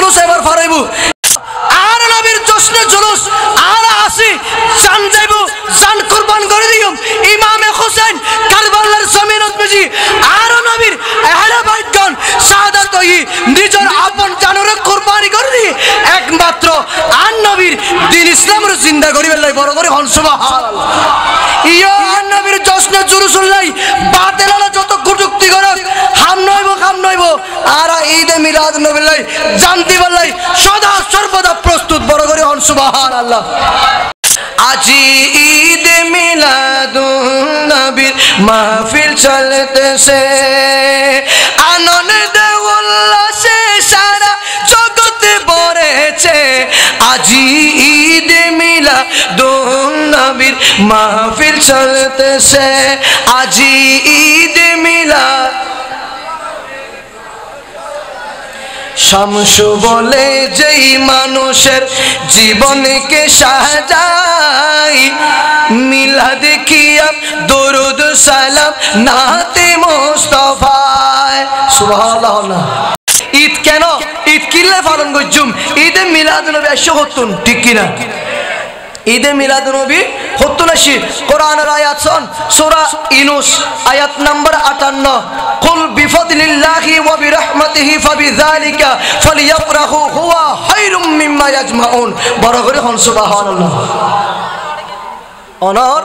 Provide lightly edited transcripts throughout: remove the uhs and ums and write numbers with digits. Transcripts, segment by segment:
জুলুস এবার ফারাইব আর নবীর জশ্নে জুলুস আর আসি জান যাইব জান কুরবান করে দিও ইমামে হোসেন কারবালার জমিনত মেজি আর নবীর আহলে বাইতগণ শাহাদাত হই নিজের আপন জানরে কুরবানি করে দি একমাত্র আর নবীর দ্বীন ইসলামের জিন্দা করিবেন লাই বড় করে হন সুবহানাল্লাহ ইয়া আর নবীর জশ্নে জুলুসুল্লাহ বাতিলানা যত কুযুক্তি করক হাম নইব আর ঈদে মিলাদ নবী লাই জানতি বলাই সদা সর্বদা প্রস্তুত বড় করে হন সুবহানাল্লাহ আজি ঈদ মিলাদুন নবীর মাহফিল চলতেছে আনন্দ উল্লাসে সারা জগতে ভরেছে আজি ঈদ মিলাদুন নবীর মাহফিল চলতেছে আজি ঈদ মিলাদ শামসু বলে যেই মানুষের জীবনকে সাজাই মিলাদ কিয়াম দরুদ সালাম নাতে মুস্তাফায় সুবহানাল্লাহ ঈদ কেন ঈদ কিলে পালন করছুম ঈদে মিলাদুন নবী 170 ঠিক কি না ঈদে মিলাদুন নবী 70 কোরআনের আয়াত শুন সূরা ইউনূস আয়াত নাম্বার 58 কুল বিফাদলিল্লাহি ওয়া বিরহমাতিহি ফাবিযালিকা ফালিয়াফরাহু হুয়া খায়রুম মিম্মা ইয়াজমাউন বড় করে হন সুবহানাল্লাহ অনর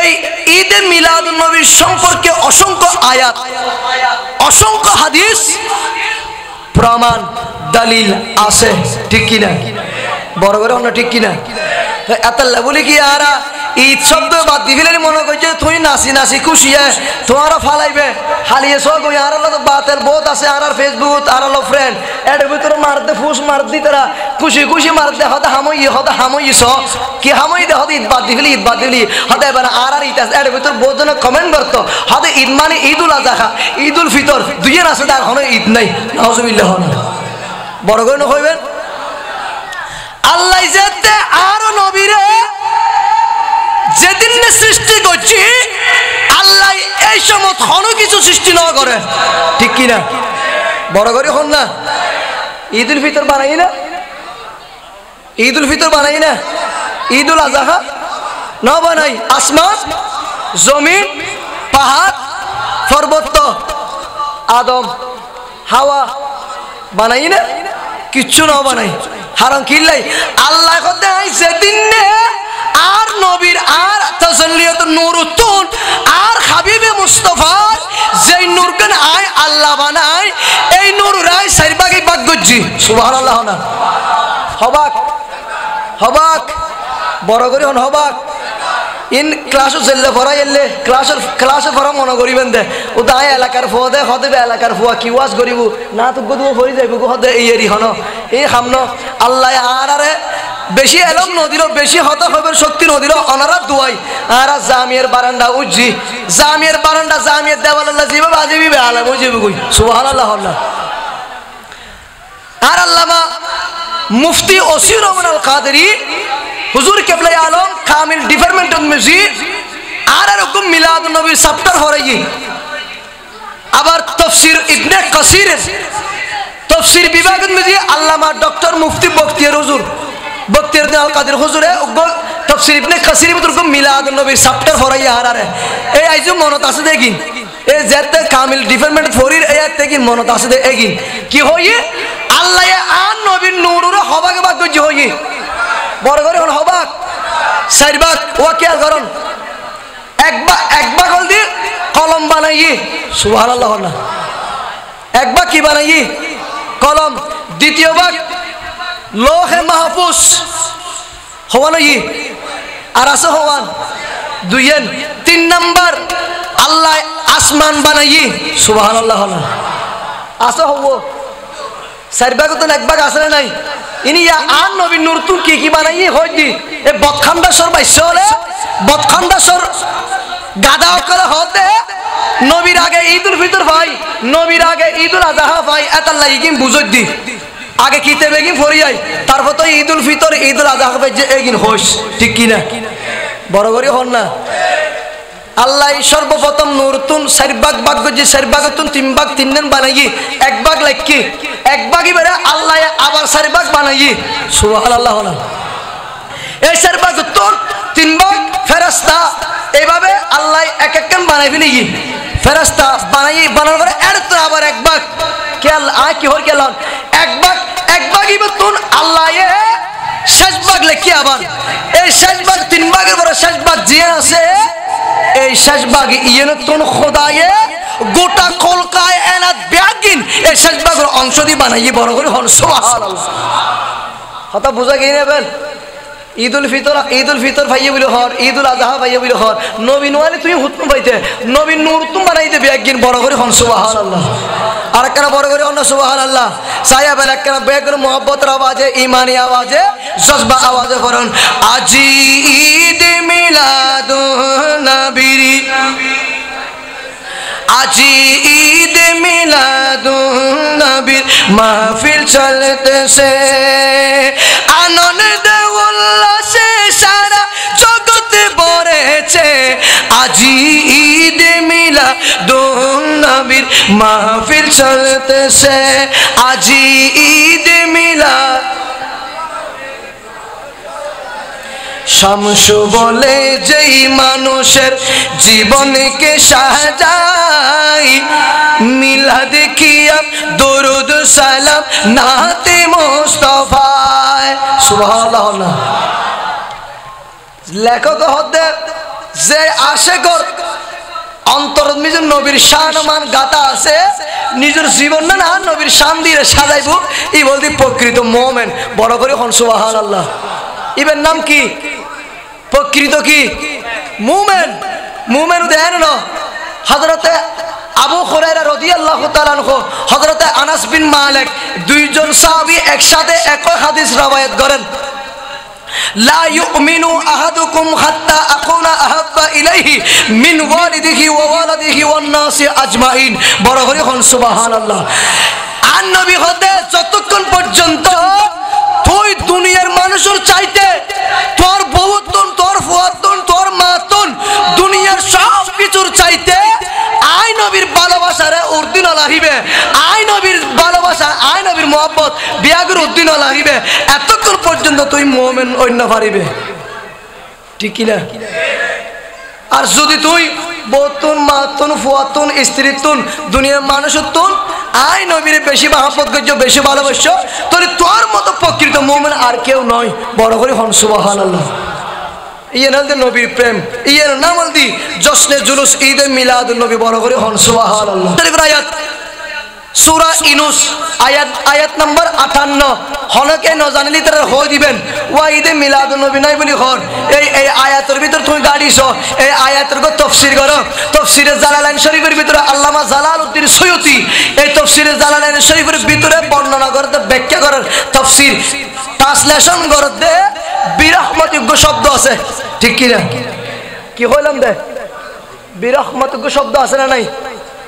এই ঈদে মিলাদুন নবীর সম্পর্কে অসংখ্য আয়াত অসংখ্য হাদিস প্রমাণ দলিল আছে ঠিক কি না বড় করে হন ঠিক কি না এতলা বলি কি আরা ঈদ শব্দ বাদ দিবিলে মনে করছে তুই নাচি নাচি খুশি তোমারা ফালাইবে হালিয়ে সব কই আর তো বাতের বহুত আছে আর ফেসবুক আর ফ্রেন্ড এর ভিতরে মারতে ফুস মার দি তারা খুশি খুশি মারতে হতে হামই স কি হামই দে হতে ঈদ বাদ দিলি হতে এবার আর ঈদ আছে এর ভিতরে বহুত জন কমেন্ট করতো হতে ঈদ মানে ঈদুল আযহা ঈদুল ফিতর দুইজন আছে তার হনো ঈদ নাই নাউজুবিল্লাহ না বড় করে হইবেন আল্লাহ যেতে আর নবীরে যেদিন সৃষ্টি করছি আল্লাহ এই সময় কোনো কিছু সৃষ্টি না করে ঠিক কি না বড় করে হন না ঈদুল ফিতর বানাই না ঈদুল ফিতর বানাই না ঈদুল আযহা না বানাই আসমান জমিন পাহাড় পর্বত আদম হাওয়া বানাই না কিচ্ছু না বানাই হারাম কিল্লাই আল্লাহ কথা যেদিন আর নবীর আর তাজাল্লিয়াত নূরুতুন আর হাবিবে মুস্তাফা যেই নূরকে আয় আল্লাহ বানায় এই নূর রায় চারভাগে ভাগ করছি সুবহানাল্লাহ না হবাক বড় করে হন হবাক ইন ক্লাসও চললে পড়াই এলে ক্লাসে পড়া মনে করিবেন দে ও দায় এলাকার ফুয়া দে হতে এলাকার ফুয়া কি ওয়াজ করিব না তো গদুও পড়ি যাইব হতে এই এরি হন এই হামন আল্লাহ আরে বেশি এলম নদীর বেশি হত হবে শক্তি নদীর অনারা দুয়াই আর জামিয়ার বারান্দা উজ্জি জামিয়ার বারান্দা জামিয়ার দেওয়াল আল্লাহ জিবে বাজিবি বে আলাম জিবে কই সুবহানাল্লাহ না আর আল্লামা মুফতি ওসির রহমান আল কাদেরী হুজুর কেবলা আলম কামিল ডিপার্টমেন্ট অফ মিউজিক আর এরকম মিলাদুন নবী চ্যাপ্টার হরাই আবার তাফসীর ইবনে কাসির তাফসীর বিভাগের মধ্যে আল্লামা ডক্টর মুফতি বখতিয়ার হুজুর বখতিয়ার আল কাদের হুজুরে তাফসীর ইবনে কাসির মধ্যে এরকম মিলাদুন নবী চ্যাপ্টার হরাই আর এই আইজু মনত আছে দেখিন এই যেতে কামিল ডিপার্টমেন্ট ফরির এই তেকিন মনত আছে দে এগিন কি হই আল্লাহ আর নবীর নূরের হবাকে ভাগ করছি হই বড় করে হন হবাক চারবাক ওয়াকিয়াল করন একবার হল দি কলম বানাই সুবহানাল্লাহ না একবার কি বানাই কলম দ্বিতীয় ভাগ লোহে মাহফুজ হওয়ান আর আছে হওয়ান দুইয়েন তিন নাম্বার আল্লাহ আসমান বানাই সুবহানাল্লাহ না আছে হব চারবাক তো একবার আসলে নাই ইনি আর নবীর নূর তুন কি বানাই হয় দি এ বদখান্দাসর বাইশ হলে বদখান্দাসর গাদা করে হতে নবীর আগে ঈদুল ফিতর ভাই নবীর আগে ঈদুল আযহা ভাই এতাল্লাহ ইকিম বুঝই দি আগে কিতে বেগিন ফরিয়াই তারপর তো ঈদুল ফিতর ঈদুল আযহা ভাই যে এগিন হোস ঠিক কি না বড় করে হন না আল্লাহ সর্বপ্রথম নূর তুন চার ভাগ ভাগ করছে চার ভাগ তুন তিন ভাগ তিন দিন বানাই এক ভাগ লাইকি এক ভাগই বেড়ে আল্লাহ আবার 4 ভাগ বানাই সুবহানাল্লাহ। এই 4 ভাগ তোর 3 ভাগ ফেরেশতা, এইভাবে আল্লাহ এক এক কান বানাই ফেলি ফেরেশতা বানানোর পরে এর তো আবার 1 ভাগ কে আল্লাহ কি হল কে লন 1 ভাগই বতুন আল্লাহ শেষ ভাগ লেখি আবার এই শেষ ভাগ 3 ভাগের পরে শেষ ভাগ যে আছে এই শেষ ভাগ ইয়েন তুন খোদায়ে গোটা কলকায় এনাত ব্যাগিন এই শেষ ভাগের অংশ দি বানাই বড় করে হন সুবহানাল্লাহ। কথা বুঝা গিয়ে নেবেন। ঈদুল ফিতর ভাইয়ে বলে হর, ঈদুল আজহা ভাইয়ে বলে হর, নবী নোয়ালি তুমি হুতম পাইতে নবী নূর তুম বানাইতে ব্যাগিন বড় করে হন সুবহানাল্লাহ। আর একখানা বড় করে হন সুবহানাল্লাহ। সায়া বেলা একখানা বেগর মোহব্বতের আওয়াজে ইমানি আওয়াজে জজবা আওয়াজে পড়ুন আজি ঈদ মিলাদুন নবীর, আজি ঈদ মিলাদুন নবীর মাহফিল চলতেছে আনন্দ উল্লাসে সারা জগৎ ভরেছে। আজি ঈদ মিলাদুন নবীর মাহফিল চলতেছে, আজি ঈদ মিলাদ। শামসু বলে যেই মানুষের জীবনকে সাজাই মিলাদ কিয়াম দরুদ সালাম নাতে মুস্তাফায় সুবহানাল্লাহ। লেখক হতে যে আশেকর অন্তর নিজের নবীর শানমান গাতা আছে নিজের জীবন না নবীর শান দিয়ে সাজাইব ই বলতে প্রকৃত মুমিন বড় করে হন সুবহানাল্লাহ। ইবের নাম কি? প্রকৃত কি মুমিন। মুমিন দেন না হযরতে আবু হুরায়রা রাদিয়াল্লাহু তাআলা আনহু হযরতে আনাস বিন মালিক দুইজন সাহাবী একসাথে একই হাদিস রওয়ায়াত করেন লা ইউমিনু আহাদুকুম হাত্তা আকুনা আহাব্বা ইলাইহি মিন ওয়ালিদিহি ওয়া ওয়ালাদিহি ওয়ান নাসি আজমাইন বড় করে হন সুবহানাল্লাহ। আর নবী হতে যতক্ষণ পর্যন্ত তুই দুনিয়ার মানুষের চাইতে তোর বউতন তোর ফুয়াতন তোর মাতন দুনিয়ার সব কিছুর চাইতে আই নবীর ভালোবাসারে উর্দিন লাগিবে, আই নবীর ভালোবাসা আই নবীর মোহাব্বত বিয়াগের উর্দিন লাগিবে এতক্ষণ পর্যন্ত তুই মুমিন অন্য পারিবে ঠিক কি না? আর যদি তুই বউতন মাতন ফুয়াতন স্ত্রীতন দুনিয়ার মানুষের তুন আই নবীর বেশি মহব্বত করছো বেশি ভালোবাসছো তোর তোর মতো প্রকৃত মুমিন আর কেউ নয় বড় করে হন সুবহানাল্লাহ। ইয়ে নালদে নবীর প্রেম ইয়ে নামলদি জশ্নে জুলুস ঈদে মিলাদুন নবী বড় করে হন সুবহানাল্লাহ। আয়াত সূরা ইউনূস আয়াত নাম্বার 58 হনকে ন জানলি তারা হই দিবেন ওয়া ঈদে মিলাদুন নবী নাই বলি হর এই আয়াতের ভিতর তুমি গাড়িছো এই আয়াতের কো তাফসীর করো। তাফসীরে জালালাইন শরীফের ভিতরে আল্লামা জালালউদ্দিন সৈয়দী এই তাফসীরে জালালাইন শরীফের ভিতরে বর্ণনা করতে ব্যাখ্যা করেন তাফসীর ট্রান্সলেশন করতে বিরহমতযোগ্য শব্দ আছে ঠিক কি না? কি হইলাম দে বিরহমতযোগ্য শব্দ আছে না নাই?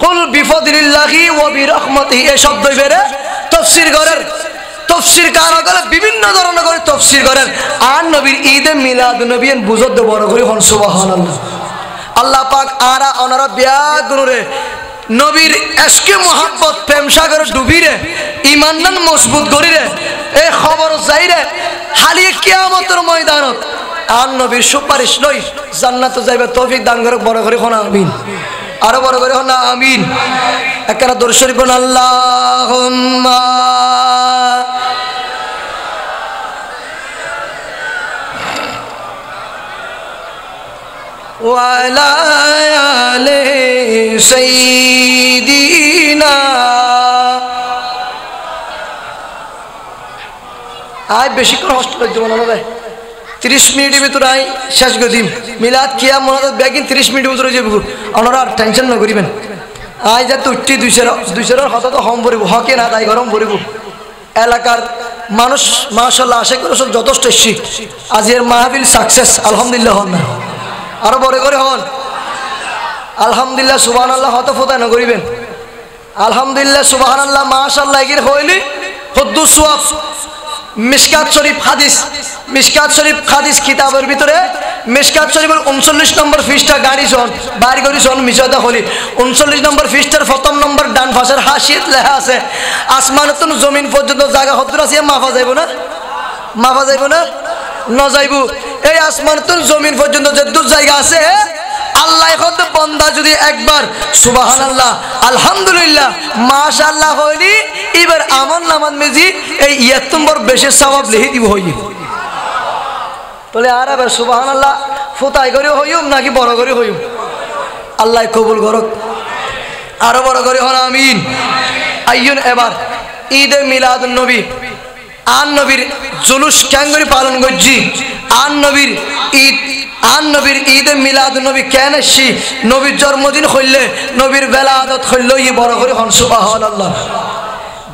কুল বিফদলিল্লাহি ওয়া বিরহমাতিহি এই শব্দ বেরে তাফসীর করেন তফসির কারা করে বিভিন্ন ধরনের করে তফসির করেন আর নবীর ঈদে মিলাদুন নবী বুঝত বড় করে হন সুবহানাল্লাহ। আল্লাহ পাক আরা অনারা বিয়াগুরে নবীর এশকে মোহাব্বত প্রেম সাগরে ডুবিরে ঈমানদান মজবুত করিরে এই খবর যাইরে হালিয়ে কিয়ামতের ময়দানত আর নবীর সুপারিশ লই জান্নাতে যাইবে তৌফিক দান করে বড় করে হন আমিন। আরো বড় করে হন আমিন। একখানা দরুদ শরীফ পড়ুন আল্লাহুম্মা ওয়ালা আলে সাইয়্যিদিনা। আয় বেশি করে কষ্ট করতে বলো না ভাই 30 মিনিটের ভিতরে আই শেষ করে দিন মিলাদ কিয়া মনাদ ব্যাগিন 30 মিনিটের ভিতরে যাবো আপনারা টেনশন না করিবেন। আই যা তো 200 কথা তো হম ভরিব হকে না তাই গরম ভরিব এলাকার মানুষ মাশাআল্লাহ আশা করে যথেষ্ট এসছি আজের মাহফিল সাকসেস আলহামদুলিল্লাহ হন না আরো বড় করে হন আলহামদুলিল্লাহ সুবহানাল্লাহ হত ফোতা না করিবেন আলহামদুলিল্লাহ সুবহানাল্লাহ মাশাআল্লাহ এগির হইলি হুদ্দু সওয়াব মিশকাত শরীফ হাদিস কিতাবের ভিতরে মিশকাত শরীফের 39 নম্বর পৃষ্ঠা গাড়ি জন বাড়ি করি জন মিশাদা হলি 39 নম্বর পৃষ্ঠার প্রথম নম্বর ডান পাশের হাসিয়াত লেখা আছে আসমান তো জমিন পর্যন্ত জায়গা হদ্দুর আছে মাফা যাইব না ন যাইব এই আসমান তো জমিন পর্যন্ত যে দূর জায়গা আছে আল্লাহ হতে বান্দা যদি একবার সুবহানাল্লাহ আলহামদুলিল্লাহ মাশাআল্লাহ হইলি এবার আমল নামাজ মেজি এই 71 নম্বর বেশি সওয়াব লিখে দিব হই বলে আর আবার সুবহানাল্লাহ ফুতাই করে হইম নাকি বড় করে হইম আল্লাহ কবুল করুক আরো বড় করে হন আমিন আইয়ুন এবার ঈদে মিলাদুন নবী আন নবীর জুলুস কেঙ্গরি পালন করছি আন নবীর ঈদে মিলাদুন নবী কেন আসছি নবীর জন্মদিন হইলে নবীর বেলাদত হইল ই বড় করে হন সুবহানাল্লাহ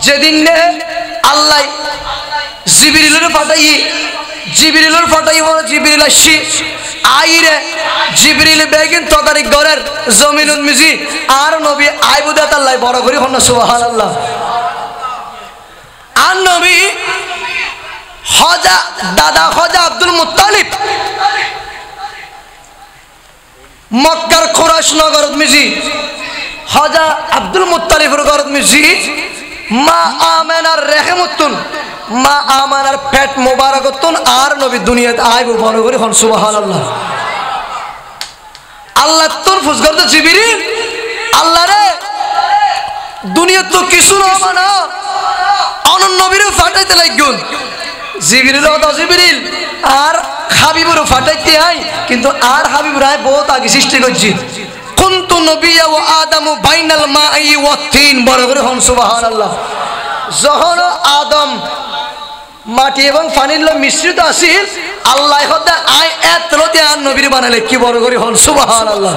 যেদিন আল্লাহ জিবরিলের ফাটাই বড় জিবরিল আসছি আইরে জিবরিল বেগিন তদারিক ঘরের জমিনুন মিজি আর নবী আইবুদাত আল্লাহ বড় করে হন সুবহানাল্লাহ আর নবী দাদা খোজা আব্দুল মুত্তালিব মক্কার কুরাইশ নগরত মিজি খোজা আব্দুল মুত্তালিবের ঘরত মিজি মা আমেনার রেহমতুন মা আমানার পেট মোবারকতুন আর নবী দুনিয়াতে আইব বড় করে হন সুবহানাল্লাহ আল্লাহ তোর ফুস করতে জিবরিল আল্লাহ রে দুনিয়া তো কিছু না মানা অনন্য নবীরে ফাটাইতে লাগুন জিবরিল আর হাবিবুর ফাটাইতে আই কিন্তু আর হাবিব রায় বহুত আগে সৃষ্টি করছি কুনতু নবিয়্যা ওয়া আদামু বাইনাল মাই ওয়া তিন বড় করে হন সুবহানাল্লাহ যখন আদম মাটি এবং পানির মিশ্রিত আছিল আল্লাহ হতে আই এতলতে আর নবীর বানালে কি বড় করে হন সুবহানাল্লাহ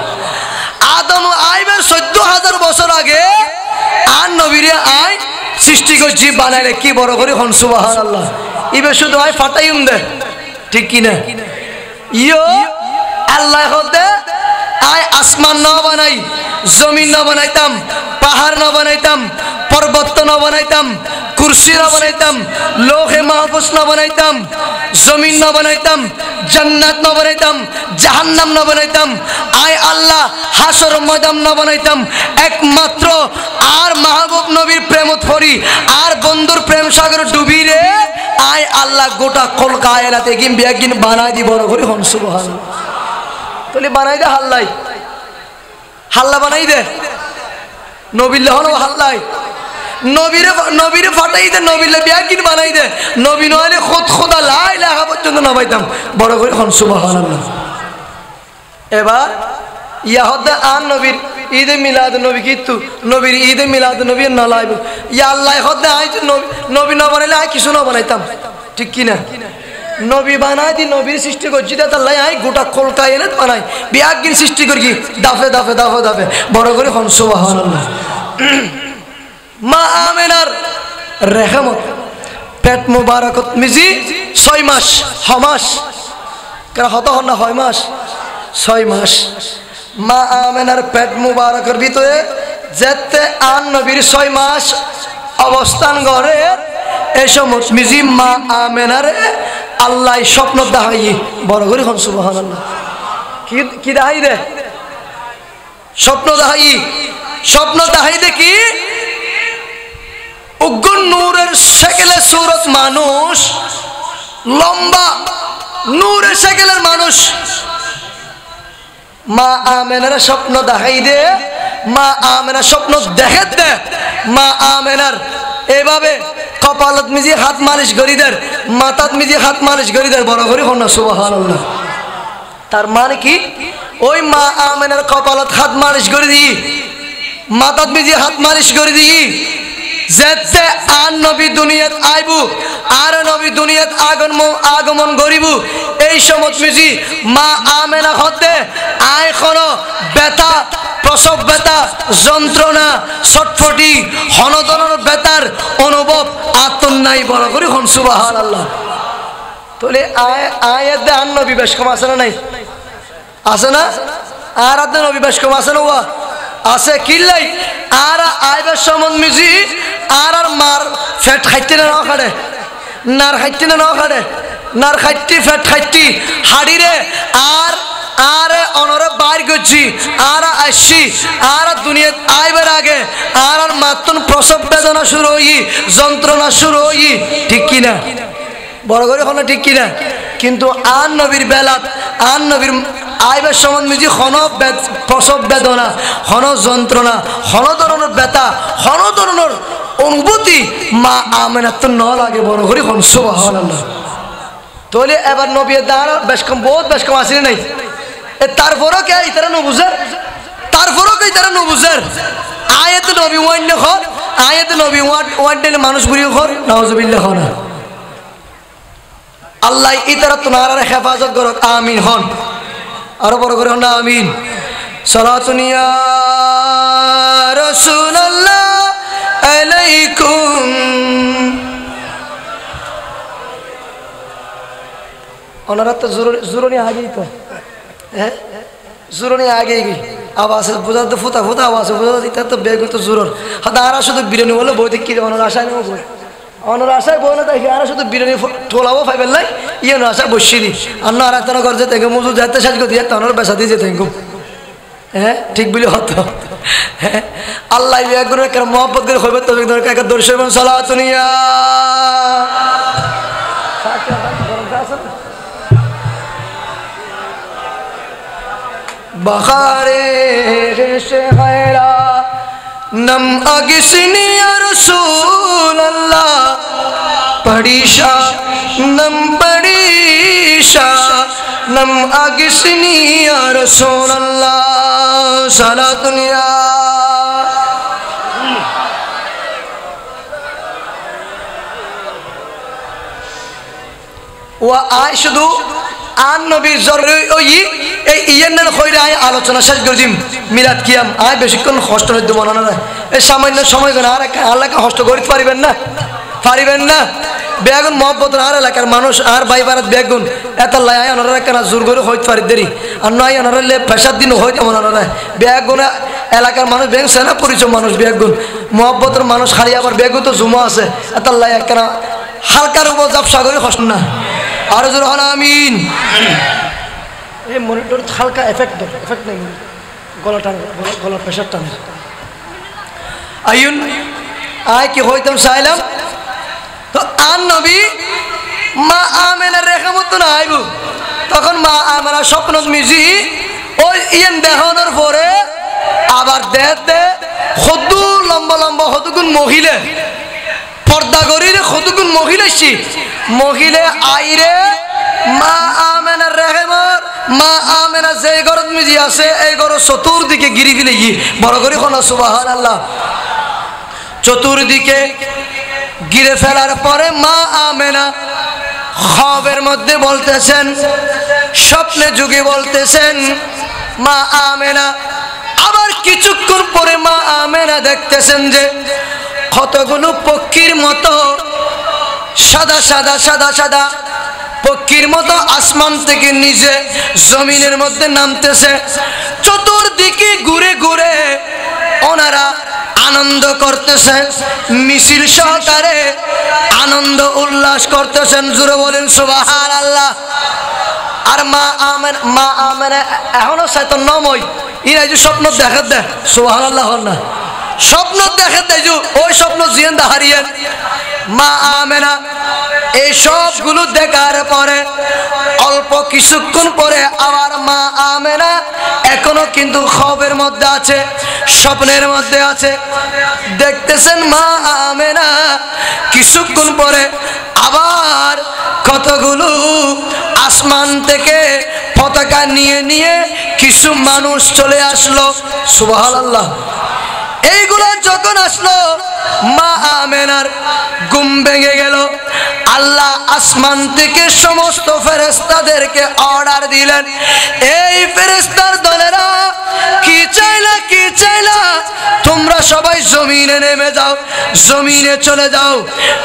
আদম আইবে 14000 বছর আগে আর নবীরে আই সৃষ্টি করছি বানাইলে কি বড় করে হন সুবহানাল্লাহ ইবে শুধু আই ফাটাইম দে ঠিক কি না ইয়ো আল্লাহ হতে আই আসমান না বানাই জমিন না বানাইতাম পাহাড় না বানাইতাম পর্বত না বানাইতাম কুরসি না বানাইতাম লোহে মাহফুজ না বানাইতাম জমিন না বানাইতাম জান্নাত না বানাইতাম জাহান্নাম না বানাইতাম আই আল্লাহ হাসর ময়দান না বানাইতাম একমাত্র আর মাহবুব নবীর প্রেমত পড়ি আর বন্ধুর প্রেম সাগর ডুবি রে আই আল্লাহ গোটা কল কায়নাতে গিন বিয়াগিন বানাই দি বড় করে হন সুবহানাল্লাহ তাহলে বানাই দে হাল্লা বানাই দে নবীল্লাহ হলো হাল্লাই নবীরে ফাটাই দে নবীলে বিয়াগিন বানাই দে নবী নইলে খোদা লা ইলাহা পর্যন্ত না পাইতাম বড় করে হন সুবহানাল্লাহ এবার ইয়াহুদা আন নবীর ঈদে মিলাদ নবী কিন্তু নবীর ঈদে মিলাদ নবী না লাইব ইয়া আল্লাহ হদা আই নবী না বানাইলে আই কিছু না বানাইতাম ঠিক কি না নবী বানাই দি নবীর সৃষ্টি করছি তা আল্লাহ আই গোটা কলকায় এনে বানাই বিয়াগিন সৃষ্টি করি দাফে বড় করে হন সুবহানাল্লাহ মা আমেনার রেহমত পেট মুবারকত মিজি 6 মাস হমাস কেন হত হন না 6 মাস 6 মাস মা আমেনার পেট মুবারকের ভিতরে যেতে আন নবীর 6 মাস অবস্থান করে এই সময় মিজি মা আমেনার আল্লাহ স্বপ্ন দেখাই বড় করে হন সুবহানাল্লাহ কি দেখাই দে স্বপ্ন দেখাই দে কি উগ্র নূরের শেকেলে সুরত মানুষ লম্বা নূরের শেকেলের মানুষ মা আমেনার স্বপ্ন দেখাই দে মা আমেনার স্বপ্ন দেখে দে মা আমেনার এভাবে কপালত মিজি হাত মালিশ করি দের মাথাত মিজি হাত মালিশ করি দের বড় করে হন সুবহানাল্লাহ তার মানে কি ওই মা আমেনার কপালত হাত মালিশ করে দি মাথাত মিজি হাত মালিশ করে দি যেতে আর নবী দুনিয়াত আইবু আর নবী দুনিয়াত আগমন করিব এই সময় মিজি মা আমেনা হতে আয় কোন ব্যথা প্রসব ব্যথা যন্ত্রণা ছটফটি হনদনের ব্যথার অনুভব আতন নাই বড় করে হন সুবহানাল্লাহ তাহলে আয়াত দে আর নবী বেশ কম আছে না নাই আছে না আর আদে নবী বেশ কম আছে না আছে কিল্লাই আর আইবার সমন মিজি আর মার ফেট খাইতে না খাড়ে নার খাইতি না খাড়ে নার খাইতি ফেট খাইতি হাড়িরে আর আরে অনরে বাইর করছি আর আসছি আর দুনিয়া আইবার আগে আর মাত্র প্রসব বেদনা শুরু হই যন্ত্রণা শুরু হই ঠিক কিনা বড় করে হলো ঠিক কিনা কিন্তু আন নবীর বেলাত আন নবীর আইবার সমান মিজি হন প্রসব বেদনা হন যন্ত্রণা হন ধরনের ব্যথা হন ধরনের অনুভূতি মা আমেনার তো ন লাগে বড় করে হন সুবহানাল্লাহ তাহলে এবার নবী দাঁড়া বেশ কম বহুত বেশ কম আসেনি নাই তারপরও কে ইতারা নবুজার তারপরও কে ইতারা নবুজার আয়াত নবী ওয়ান্ড খর আয়াত নবী ওয়ান্ড মানুষ বুড়িও খর নাউজুবিল্লাহ না আল্লাহ ইতারা তোনার হেফাজত করক আমিন হন আরো বড় করে হন আমিন সালাতুন ইয়া রাসূলুল্লাহ আলাইকুম ওনারা তো জোরনি আগেই তো হ্যাঁ জোরনি আগেই গই আওয়াজ বোঝা তো ফুটা ফুটা আওয়াজ বোঝা এটা তো বেগ তো জোরর হয়তো আর শুধু বিরিয়ানি বলে বই দেখি ওনার আশায় নেব বই ওনার আশায় বই না দেখি আর শুধু বিরিয়ানি টোলাবো পাইবেন নাই ইয়ে না আশা বসছি নি অন্য আর একটা করছে থেকে মুজু যাতে শেষ করে দিয়ে ওনার বেসা দিয়ে যেতে হ্যাঁ ঠিক বলি হতো হ্যাঁ আল্লাহ একগুলো একটা মহব্বত করে হইবে তো একটা দর্শক সালাতুন ইয়া बखारे शहरा नम अगिसनी या रसूल अल्लाह पड़ीशा नम पड़ीशा नम अगिसनी या रसूल अल्लाह सलातुन या वा आयशदु आन नबी जरूरी ओई এই ইয়ান্নার কইরা আয় আলোচনা শেষ করে দিম মিলাদ কিয়াম আয় বেশিক্ষণ কষ্ট হইতে মনে না এই সামান্য সময় করে আর আল্লাহকে কষ্ট করতে পারিবেন না বেগুন মহব্বত আর এলাকার মানুষ আর ভাই বারাত বেগুন এত লাই আয় ওনারা কেন জোর করে হইতে পারি দেরি আর নয় ওনারা পেশার দিন হইতে মনে না বেগুন এলাকার মানুষ বেগুন সেনা পরিচয় মানুষ বেগুন মহব্বতের মানুষ খালি আবার বেগুন তো জুমা আছে এত লাই কেন হালকার উপর জাপসা করে কষ্ট না আর জোর হন আমিন এই মনিটর হালকা এফেক্ট নেই গলার প্রেশার টানে আইন আয় কি হইতাম চাইলাম তো আন নবী মা আমেনা রেখা মতো না আইব তখন মা আমেনা স্বপ্ন মিজি ওই ইয়ান দেখানোর পরে আবার দেখতে সদু লম্বা লম্বা সদুগুণ মহিলা পর্দা করিলে সদুগুণ মহিলাছি মহিলা আইরে মা আমেনা রেহেমর মা আমেনা যে ঘরত মিজি আছে এই ঘর চতুর্দিকে গিরি ফেলে গিয়ে বড় করে কোনা সুবহানাল্লাহ চতুর্দিকে গিরে ফেলার পরে মা আমেনা খ্বাবের মধ্যে বলতেছেন স্বপ্নে যুগে বলতেছেন মা আমেনা আবার কিছুক্ষণ পরে মা আমেনা দেখতেছেন যে কতগুলো পক্ষীর মতো সাদা সাদা সাদা সাদা পক্ষীর মতো আসমান থেকে নিচে জমিনের মধ্যে নামতেছে চতুর্দিকে ঘুরে ঘুরে ওনারা আনন্দ করতেছে মিছিল সহকারে আনন্দ উল্লাস করতেছেন জোরে বলেন সুবহানাল্লাহ আর মা আমেনা এখনো শয়তান নময় ইরা যে স্বপ্ন দেখে দেয় সুবহানাল্লাহ না স্বপ্ন দেখে দেয় যে ওই স্বপ্ন জিন্দা হারিয়ে মা আমেনা এই সবগুলো দেখার পরে অল্প কিছুক্ষণ পরে আবার মা আমেনা এখনো কিন্তু খ্বাবের মধ্যে আছে স্বপ্নের মধ্যে আছে দেখতেছেন মা আমেনা কিছুক্ষণ পরে আবার কতগুলো আসমান থেকে পতাকা নিয়ে নিয়ে কিছু মানুষ চলে আসলো সুবহানাল্লাহ এইগুলা যখন আসলো মা আমেনার ঘুম ভেঙে গেল আল্লাহ আসমান থেকে সমস্ত ফেরেশতাদেরকে অর্ডার দিলেন এই ফেরেশতার দলেরা কি চাইলা তোমরা সবাই জমিনে নেমে যাও জমিনে চলে যাও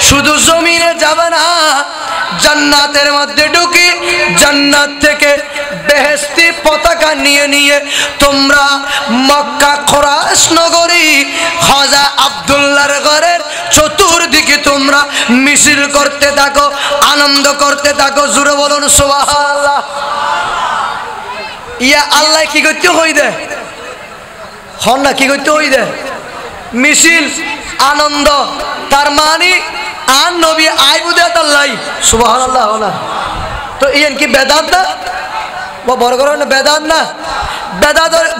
শুধু জমিনে যাবে না জান্নাতের মধ্যে ঢুকি জান্নাত থেকে বেহেশতি পতাকা নিয়ে নিয়ে তোমরা মক্কা খোরাস নগরী খাজা আব্দুল্লাহর ঘরের চতুর্দিকে তোমরা মিছিল করতে থাকো, আনন্দ করতে থাকো। জোরে বলুন সুবহানাল্লাহ। ইয়া আল্লাহ কি করতে হই দে হন না, কি করতে হই দে মিছিল আনন্দ, তার মানে আর নবী আইবুদে আল্লাহ সুবহানাল্লাহ না। তো ইয়ান কি বেদাত না বা বড় করে না বেদাত না?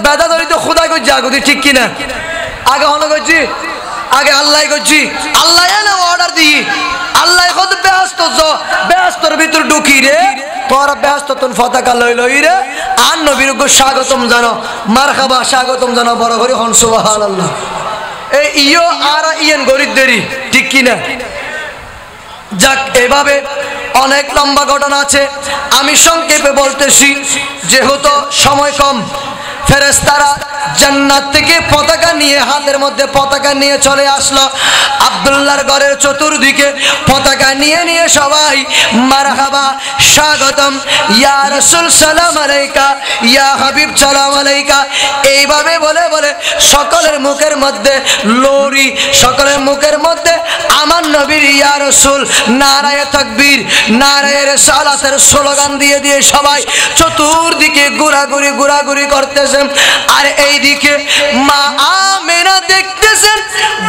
বেদাত তো খোদা করছি আগুদি, ঠিক কিনা? আগে হন করছি, আগে আল্লাহ করছি, আল্লাহ না অর্ডার দিই, আল্লাহ কত ব্যস্তর ভিতর ঢুকি রে, তোরা ব্যস্ত তোর পতাকা লই লই রে, আর নবীর স্বাগতম জানো, মারহাবা স্বাগতম জানো, বড় করে হন সুবহানাল্লাহ। এই ইয়ো আর ইয়ান গরিব দেরি, ঠিক কিনা? যাক, এভাবে অনেক লম্বা ঘটনা আছে, আমি সংক্ষেপে বলতেছি যেহেতু সময় কম। ফেরেশতারা জান্নাত থেকে পতাকা নিয়ে, হাতের মধ্যে পতাকা নিয়ে চলে আসলো আব্দুল্লাহর ঘরের চতুর্দিকে, পতাকা নিয়ে নিয়ে সবাই মারহাবা স্বাগতম, ইয়া রাসূল সালাম আলাইকা, ইয়া হাবিব সালাম আলাইকা, এইভাবে বলে বলে সকলের মুখের মধ্যে লোরি, সকলের মুখের মধ্যে আমার নবীর ইয়া রাসূল, নারায়ে তাকবীর, নারায়ে রিসালাতের স্লোগান দিয়ে দিয়ে সবাই চতুর্দিকে ঘোরাঘুরি করতেছে। আর এইদিকে মা আমেনা দেখতেছেন,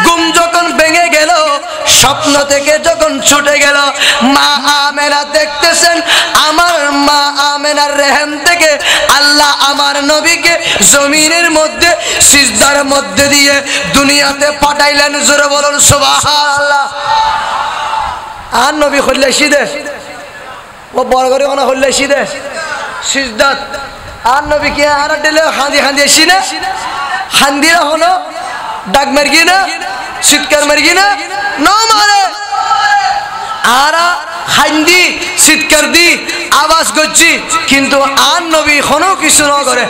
ঘুম যখন ভেঙে গেল, স্বপ্ন থেকে যখন ছুটে গেল, মা আমেনা দেখতেছেন আমার মা আমেনার রেহেম থেকে আল্লাহ আমার নবীকে জমিনের মধ্যে সিজদার মধ্যে দিয়ে দুনিয়াতে পাঠাইলেন। জোরে বলুন সুবহানাল্লাহ। আর নবী হল্লাইছি দে ও বড় করে ওনা হল্লাইছি দে সিজদাত, আর নবী কে আর দিলে হাঁদি হাঁদি আসি না, হান্দিরা হলো ডাক মারগি না, চিৎকার মারগি না, ন মারে আর হান্দি চিৎকার দি আওয়াজ করছি, কিন্তু আর নবী কোনো কিছু না করে।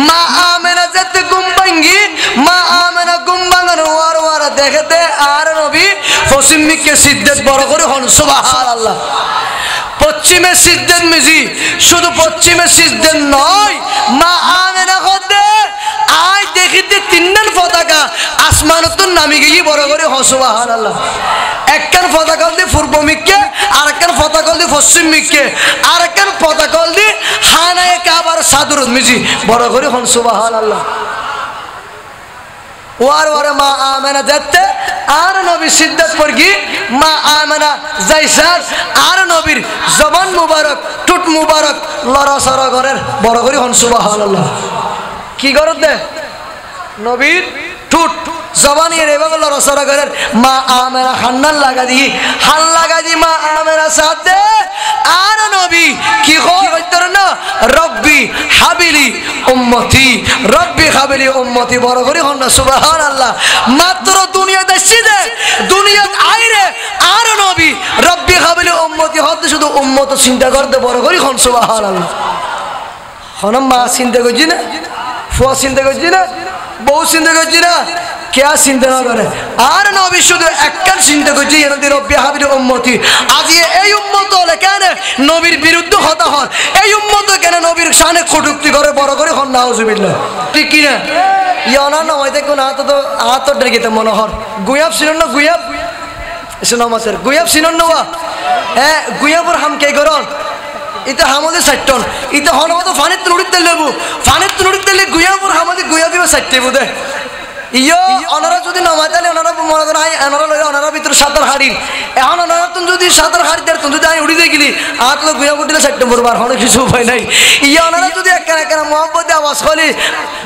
মা আমেনা যেতে ঘুম ভাঙ্গি, মা আমেনা ঘুম ভাঙানো ওয়ার ওয়ার দেখেতে আর নবী পশ্চিম দিকে সিদ্ধের বড় করে হন সুবহানাল্লাহ। পশ্চিমে সিদ্ধের মিজি, শুধু পশ্চিমে সিদ্ধের নয়, মা আমেনা হতে আই দেখিতে তিনজন পতাকা আসমানত নামি গিয়ে বড় করে হন সুবহানাল্লাহ। একখান পতাকা দিয়ে পূর্ব মিককে, আর একখান পতাকা দিয়ে পশ্চিম মিককে, আর একখান পতাকা দিয়ে হানায়ে কাবার সাদর মিজি বড় করে হন সুবহানাল্লাহ। ওয়ার ওয়ারে মা আমেনা যেতে আর নবী সিদ্ধাত পড়গি, মা আমেনা যাইসার আর নবীর জবান মুবারক, টুট মুবারক লড়াচড়া করেন বড় করে হন সুবহানাল্লাহ। কি করত দে নবীর টুট জবানের এভাবে লড়াচড়া করেন, মা আমেনা হান্নান লাগা দি, হান লাগা দি মা আমেনা সাথে আর নবী কি হইতর না, রব্বি হাবিলি উম্মতি, রব্বি হাবিলি উম্মতি বড় করে হন না সুবহানাল্লাহ। মাত্র দুনিয়া দেখছি দে, দুনিয়া আইরে আর নবী রব্বি হাবিলি উম্মতি হতে শুধু উম্মত চিন্তা করতে বড় করে হন সুবহানাল্লাহ। হন মা চিন্তা করছি না, ফুয়া চিন্তা করছি না, বউ চিন্তা করছি না, কে চিন্তা না করে। আর নবী শুধু একখান চিন্তা করছি, রব্বি হাবিলি উম্মতি। আজ এই উম্মত হলে কেন নবীর বিরুদ্ধে হতা হন, এই উম্মত কেন নবীর শানে কটূক্তি করে বড় করে হন নাউজুবিল্লাহ, ঠিক কিনা? ইয়না না হয়তো কোন আত ডেকে মনে হর গুয়াব চিনন না, গুয়াব মাছের গুয়াব চিনন না, হ্যাঁ গুয়াবর হাম কে করন, ইতে হামদে সাইটন, ইতে হন মতো ফানিত নুড়িতে লেবু, ফানিত নুড়িতে লে গুয়াবর হামদে গুয়াবিও সাইটে বুদে। ইয়ো ওনারা যদি নমায় তাহলে ওনারা মনে করেন আই ওনারা লই ওনারা ভিতরে সাঁতার হাড়ি, এখন ওনারা তুমি যদি সাঁতার হাড়ি দেয়, তুমি যদি আমি উড়ি দিয়ে গেলি আর তো গুয়া বুটিলে সাইটে পড়বার অনেক কিছু উপায় নাই। ইয়ে ওনারা যদি একখানা একখানা মহব্বত আওয়াজ করি,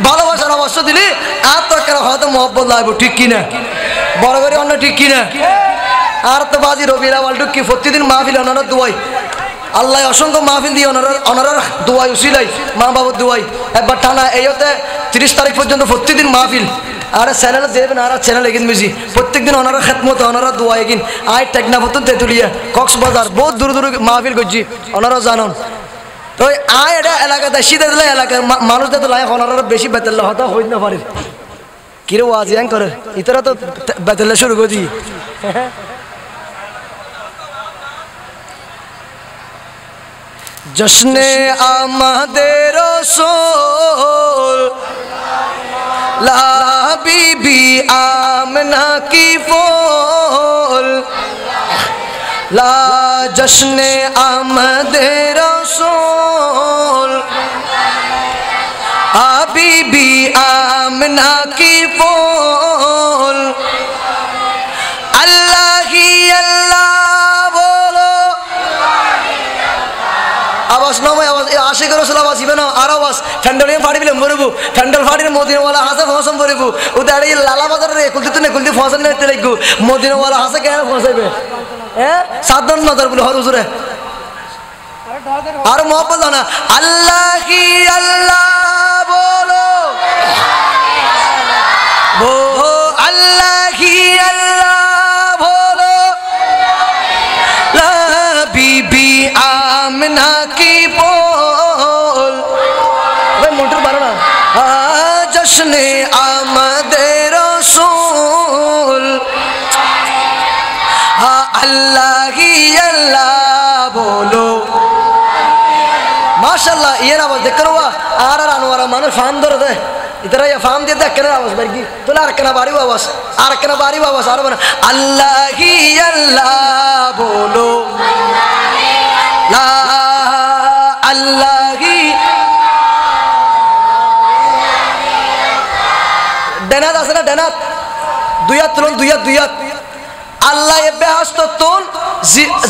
ভালোবাসার আওয়াজ দিলি আর তো একখানা হয়তো মহব্বত লাগবো, ঠিক কিনা? বড় করে অন্য ঠিক কিনা? আর তো বাজি রবিরা ওয়াল্ডু কি প্রতিদিন মাহফিল ওনারা দুয়াই, আল্লাহ অসংখ্য মাহফিল দিয়ে ওনারা দুয়াই উসিলাই, মা বাবার দুয়াই একবার টানা এইতে 30 তারিখ পর্যন্ত প্রতিদিন মাহফিল। আর চ্যানেল দেবেন, আর চ্যানেল এগিন বেশি প্রত্যেকদিন ওনারা খেতমত ওনারা দোয়া এগিন আয় টেকনাফতন তেঁতুলিয়া কক্সবাজার বহুত দূর দূর মাহফিল করছি ওনারা জানন। তো আয় এটা এলাকাতে শীতে দিলে এলাকার মানুষদের তো লাই ওনারা বেশি বেতেল্লা হতা হইতে না পারে, কিরে ওয়াজ ইয়াং করে ইতরা তো বেতেল্লা শুরু করছি। জশ্নে আমাদের रसूल ला बीबी आमना की फूल ला जश्न आमद रसूल बीबी आमना की फूल अल्लाह ही अल्लाह बोलो आवाज नमय आवाज आशिक रसूल आवाज इबे ना আর আওয়াজ ফ্যান্ডলিয়ে ফাড়ি বিলে মরবু ফ্যান্ডল ফাড়ির মদিনাওয়ালা হাসে ফসম পড়িবু উদাড়ি লালা বাজার রে কুলতে নে কুলতে ফসম নে তেলাইগু মদিনাওয়ালা হাসে কেন ফসাইবে হ্যাঁ সাধন নজর বলে হর হুজুরে আর মোহাম্মদ জানা আল্লাহ কি আল্লাহ बोलो वो अल्लाह ही अल्लाह बोलो ला बीबी आमना की बोल भाई मोटर बारो ना जश्न आमद रसूल अल्लाह ही अल्लाह बोलो माशाल्लाह ये ना बस देखो हुआ आरा रानवारा मानो फाम दर दे इधर ये फाम दे देख कर आवाज़ बरगी तो लार करना बारी आवाज़ आर करना बारी आवाज़ आर बना अल्लाह ही अल्लाह बोलो ला अल्लाह ही डनात असना डनात दुयात तुलन दुयात আল্লাহ এবে হাস্ততুন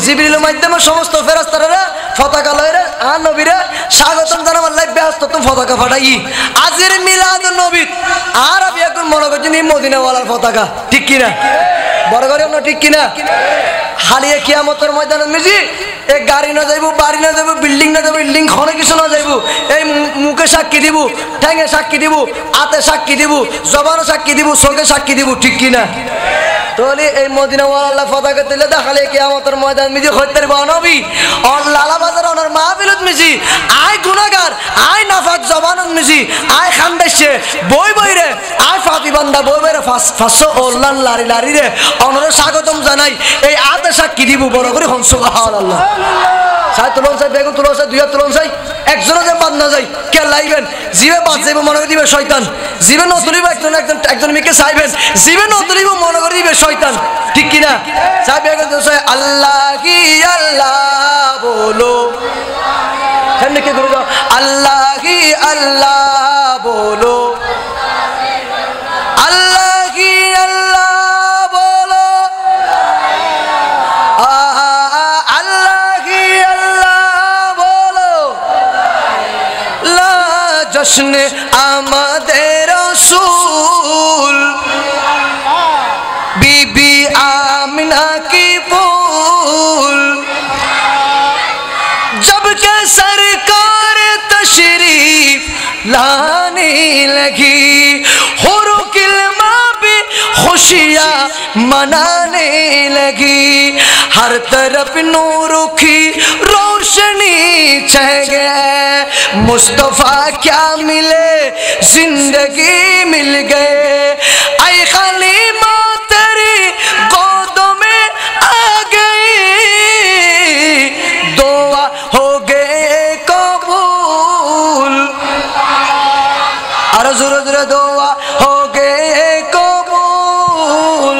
জিবরিলের মাধ্যমে সমস্ত ফেরেশতারা পতাকা লয়রে আর নবীরে স্বাগতম জানাম আল্লাহ এবে হাস্ততুন পতাকা ফাটাই আজির মিলাদুন নবী আর আমি এখন মনে করছি মদিনাওয়ালার পতাকা ঠিক কি না বড় করে না ঠিক কি না হালিয়ে কিয়ামতের ময়দানে মিজি এই গাড়ি না যাইবো বাড়ি না যাইবো বিল্ডিং না যাইবো বিল্ডিং খনে কিছু না যাইবো এই মুখে সাক্ষী দিব ঠ্যাঙে সাক্ষী দিব হাতে সাক্ষী দিব জবানে সাক্ষী দিব চোখে সাক্ষী দিব ঠিক কি না তোলি এই মদিনাওয়ালা পতাকা তুলে দেখালে কিয়ামতের ময়দান মিজি হইতের নবী আর লালা বাজার ওনার মাহফিলত মিজি আই গুনাহগার আই নাফাক জবানত মিজি আই খান্দেশে বই রে আই ফাতি বান্দা বই রে ফাঁসো ওল্লান লারি লারি রে ওনারে স্বাগতম জানাই এই আতে সাক্ষী দিব বড় করে হন সুবহানাল্লাহ সাই তুলন সাই বেগুন তুলন সাই দুইয়া তুলন সাই একজনে যে বাদ না যাই কে লাইবেন জিবে বাদ যাইব মনে করে দিবে শয়তান জিবে নতুলিব একজন মিকে চাইবেন জিবে নতুলিব মনে করে দিবে শয়তান ঠিক কি না সাই বেগুন তুলন সাই আল্লাহ কি আল্লাহ বলো কেন কে করে দাও আল্লাহ কি আল্লাহ বলো আল্লাহ কি আল্লাহ বলো जश्न आमद रसूल बीबी आमिना की फूल जब के सरकार तशरीफ लाने लगी हुरू किल्मा भी खुशियाँ मनाने लगी हर तरफ नूर की रोशनी छह गए मुस्तफा क्या मिले जिंदगी मिल गए आई खलीमा तेरी गोदों में आ गई दुआ हो गए कबूल अरे जोर जोर दुआ हो गए कबूल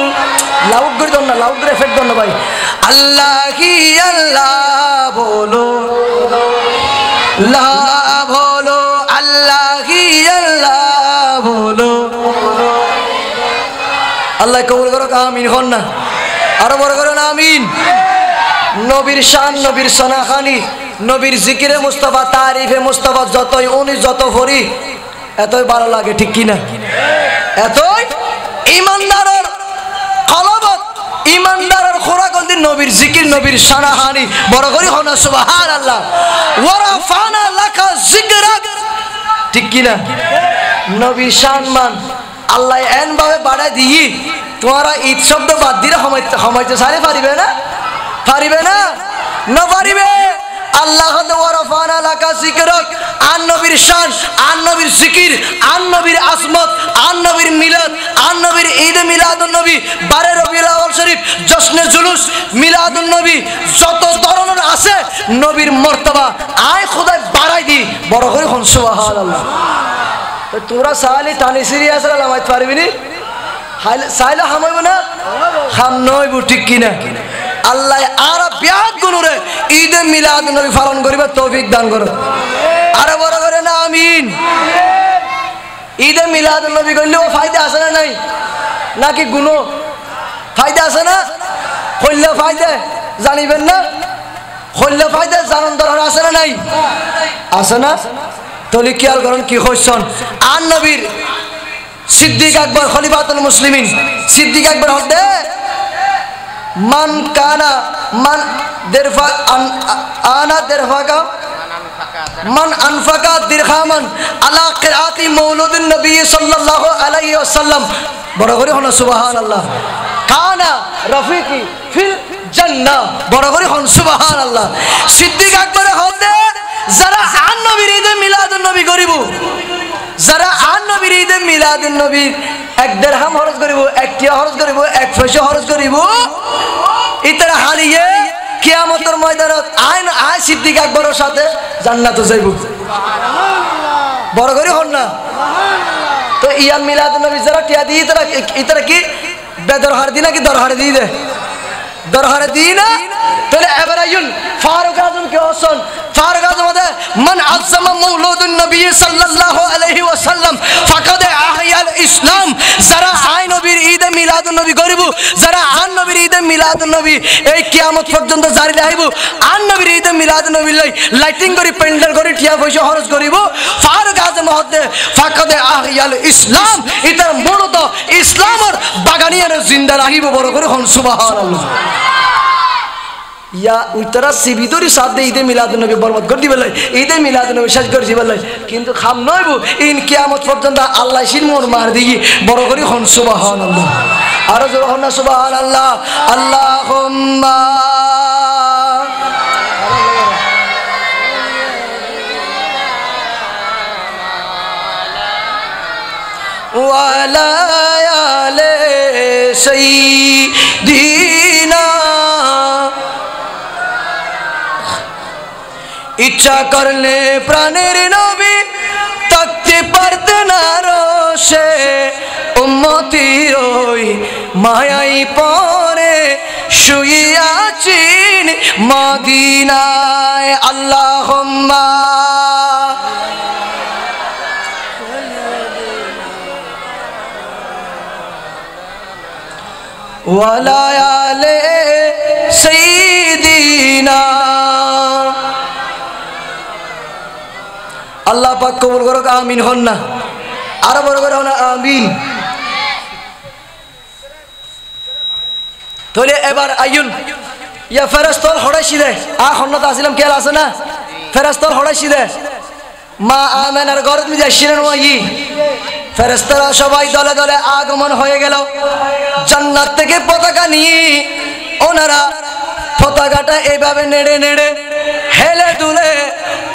लाउड कर दो ना लाउड इफेक्ट दो ना भाई अल्लाह ही अल्लाह बोलो ला बोलो अल्लाह ही अल्लाह बोलो अल्लाह कबूल करो आमीन हो ना और बोलो करो ना आमीन नबीर शान नबीर सनाखानी नबीर जिकिरे मुस्तफा तारीफे मुस्तफा যতই উনি যত ভরি এতই ভালো লাগে ঠিক কি না এতই ঈমানদারের কলবত ঈমানদারের খোরাকন্দি নবীর জিকির নবীর শানাহানি বড় করি হনা সুবহানাল্লাহ ওয়া রাফানা লাকা যিকরাক ঠিক কি না নবীর সম্মান আল্লাহ এন ভাবে বাড়াই দিই তোমরা ঈদ শব্দ বাদ দিলে হমাইতে সারে পারিবে না না পারিবে আল্লাহ ওয়া রাফানা লাকা যিকরাক আন নবীর শান আন নবীর জিকির আন নবীর আসমত আন নবীর মিলাদ আন নবীর ঈদ মিলাদুন নবী বারে রবিউল আউয়াল শরীফ জশ্নে জুলুস মিলাদুন নবী যত ধরনের আছে নবীর মর্তবা আয় খোদা বাড়াই দি বড় করে হন সুবহানাল্লাহ। তোরা সালি টানি সিরিয়াস লামাইতে পারবি নি সাইলে হামাইব না হাম নইব ঠিক কিনা আল্লাহ আর ব্যাগ গুনুরে ঈদে মিলাদ নবী পালন করিবে তৌফিক দান করো আরে বড় করে না আমিন। ঈদে মিলাদ নবী করলেও ফায়দা আছে না নাই নাকি গুনো ফায়দা আছে না কইলে ফায়দা জানিবেন না কইলে ফায়দা জানান দরকার আছে না নাই আছে না তাহলে খেয়াল করেন কি হইছন আর নবীর সিদ্দিক আকবর খলিফাতুল মুসলিমিন সিদ্দিক আকবর হতে মান কানা মান দেরফা আনা দেরফাকা মান আনফাকা দিরহামান আলা কিরাতি মাউলুদুন নবী সাল্লাল্লাহু আলাইহি ওয়াসাল্লাম বড় করে হন সুবহানাল্লাহ কানা রফিকি ফিল জান্নাহ বড় করে হন সুবহানাল্লাহ। সিদ্দিক আকবর হতে যারা আন নবীর ঈদে মিলাদুন নবী করিব যারা আন নবীর ঈদে মিলাদুন নবী এক দিরহাম খরচ করিব এক টিয়া খরচ করিব এক পয়সা খরচ করিব ইতারা হারিয়ে কিয়ামতের ময়দানত আইন আয় সিদ্দিক আকবরের সাথে জান্নাতে যাইব সুবহানাল্লাহ বড় করে হন না তো ইয়াম মিলাদুন নবী যারা টিয়া দিয়ে ইতারা কি বেদরহার দি নাকি দরহারে দিয়ে দে দরহারে দি না তাহলে এবার আইন ফারুক আজম কে হসন ফারুক আজম দে মান আযযামা মাউলুদুন নবী সাল্লাল্লাহু আলাইহি ওয়াসাল্লাম ফাকাদ আহইয়াল ইসলাম যারা আই নবীর ঈদে মিলাদুন নবী করিব যারা আন নবীর ঈদে মিলাদুন নবী এই কিয়ামত পর্যন্ত জারি রাখিব আন নবীর ঈদে মিলাদুন নবী লাইটিং করি প্যান্ডেল করি টিয়া পয়সা খরচ করিব ফারুক আজম হতে ফাকাদ আহইয়াল ইসলাম ইতার মূলত ইসলামের বাগানিয়ারে জিন্দা রাখিব বড় করে হন সুবহানাল্লাহ। ইয়া উইতারা সিবিদরি সাথে ঈদে মিলাদুন নবী বরবাদ করে দিবে ঈদে মিলাদুন নবী শেষ করে দিবে কিন্তু খাম নইব ইন কিয়ামত পর্যন্ত আল্লাহ শিলমোর মার দিই বড় করে হন সুবহানাল্লাহ আর জোর হন না সুবহানাল্লাহ আল্লাহুম্মা ওয়ালা আলে সাইয়্যিদিনা ইচ্ছা করলে প্রাণের নবী থাকতে পারতে না রোষে উম্মতির ওই মায়াই পরে শুয়ে আছেন মদিনায় আল্লাহুম্মা ওয়ালা আলে সাইয়্যিদিনা আল্লাহ পাক কবুল করুক আমিন হন না আরো বড় করে হন আমিন। তাহলে এবার আইন ইয়া ফেরেশতাল হড়াইছি দে আ হন্নত আসিলাম কেল আছে না ফেরেশতাল হড়াইছি দে মা আমেনার ঘরে তুমি যাইছিলেন ওই ফেরেশতারা সবাই দলে দলে আগমন হয়ে গেল জান্নাত থেকে পতাকা নিয়ে ওনারা পতাকাটা এইভাবে নেড়ে নেড়ে হেলে দুলে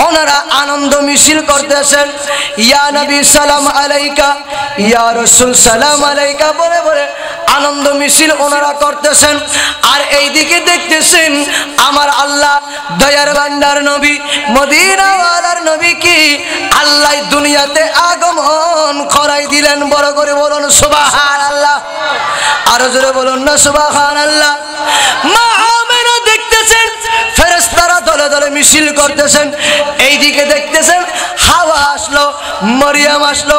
ওনারা আনন্দ মিছিল করতেছেন ইয়া নবী সালাম আলাইকা ইয়া রাসূল সালাম আলাইকা বলে বলে আনন্দ মিছিল ওনারা করতেছেন আর এইদিকে দেখতেছেন আমার আল্লাহ দয়ার ভান্ডার নবী মদিনাওয়ালার নবী কি আল্লাহ দুনিয়াতে আগমন করাই দিলেন বড় করে বলুন সুবহানাল্লাহ আর জোরে বলুন না সুবহানাল্লাহ। মা আমেনা দেখতেছেন ফেরেশতারা দলে দলে মিছিল করতেছেন এইদিকে দেখতেছেন হাওয়া আসলো মরিয়ম আসলো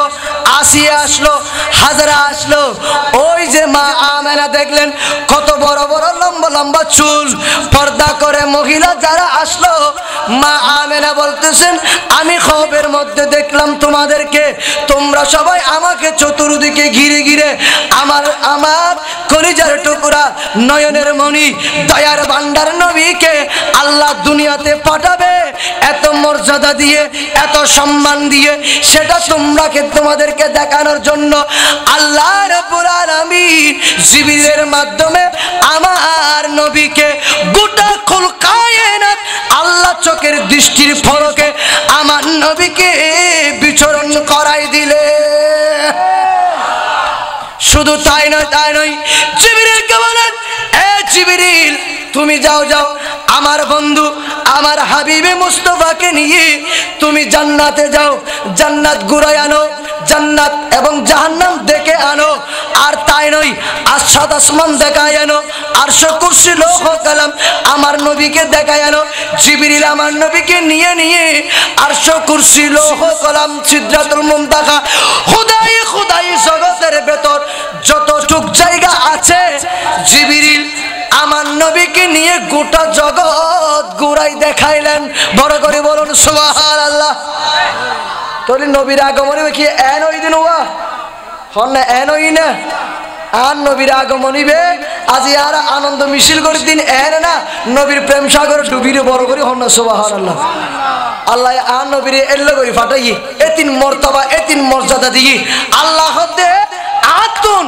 আসিয়া আসলো হাজরা আসলো ওই যে মা আমেনা দেখলেন কত বড় বড় লম্বা লম্বা চুল পর্দা করে মহিলা যারা আসলো মা আমেনা বলতেছেন আমি খবরের মধ্যে দেখলাম তোমাদেরকে তোমরা সবাই আমাকে চতুর্দিকে ঘিরে ঘিরে আমার আমার কলিজার টুকরা নয়নের মণি দয়ার ভান্ডার নবীকে আল্লাহ দুনিয়াতে পাঠাবে এত মর্যাদা দিয়ে এত সম্মান দিয়ে সেটা তোমাদেরকে দেখানোর জন্য আল্লাহ রাব্বুল আলামিন জিবরিলের মাধ্যমে আমার নবীকে গোটা কুল কায়নাত আল্লাহ চোখের দৃষ্টির ফলকে আমার নবীকে বিচরণ করাই দিলে। শুধু তাই নয় জিবরিলকে বলেন এ জিবরিল তুমি যাও যাও আমার বন্ধু আমার হাবিবে মুস্তাফাকে নিয়ে তুমি জান্নাতে যাও, জান্নাত ঘুরাই আনো, জান্নাত এবং জাহান্নাম দেখে আনো। আর তাই নয়, সাত আসমান দেখায় আনো, আরশ কুরসি লৌহ কালাম আমার নবীকে দেখায় আনো। জিবরিল আমার নবীকে নিয়ে নিয়ে আরশ কুরসি লৌহ কালাম সিদরাতুল মুনতাহা খোদাই খোদাই জগতের ভেতর যতটুক জায়গা আছে, জিবরিল আমার নবীকে নিয়ে গোটা জগৎ ঘুরাই দেখাইলেন। বড় করে বলুন সুবহানাল্লাহ। তোর নবীর আগমনে কি এন ওই দিন ওয়া হন না, এন ওই না আর নবীর আগমনিবে আজি আর আনন্দ মিছিল করে দিন এন না, নবীর প্রেম সাগর ডুবিরে বড় করে হন না সুবহানাল্লাহ। আল্লাহ আর নবীর এল্লা করে ফাটাই এতিন মর্তবা এতিন মর্যাদা দিয়ে আল্লাহ দে আতুন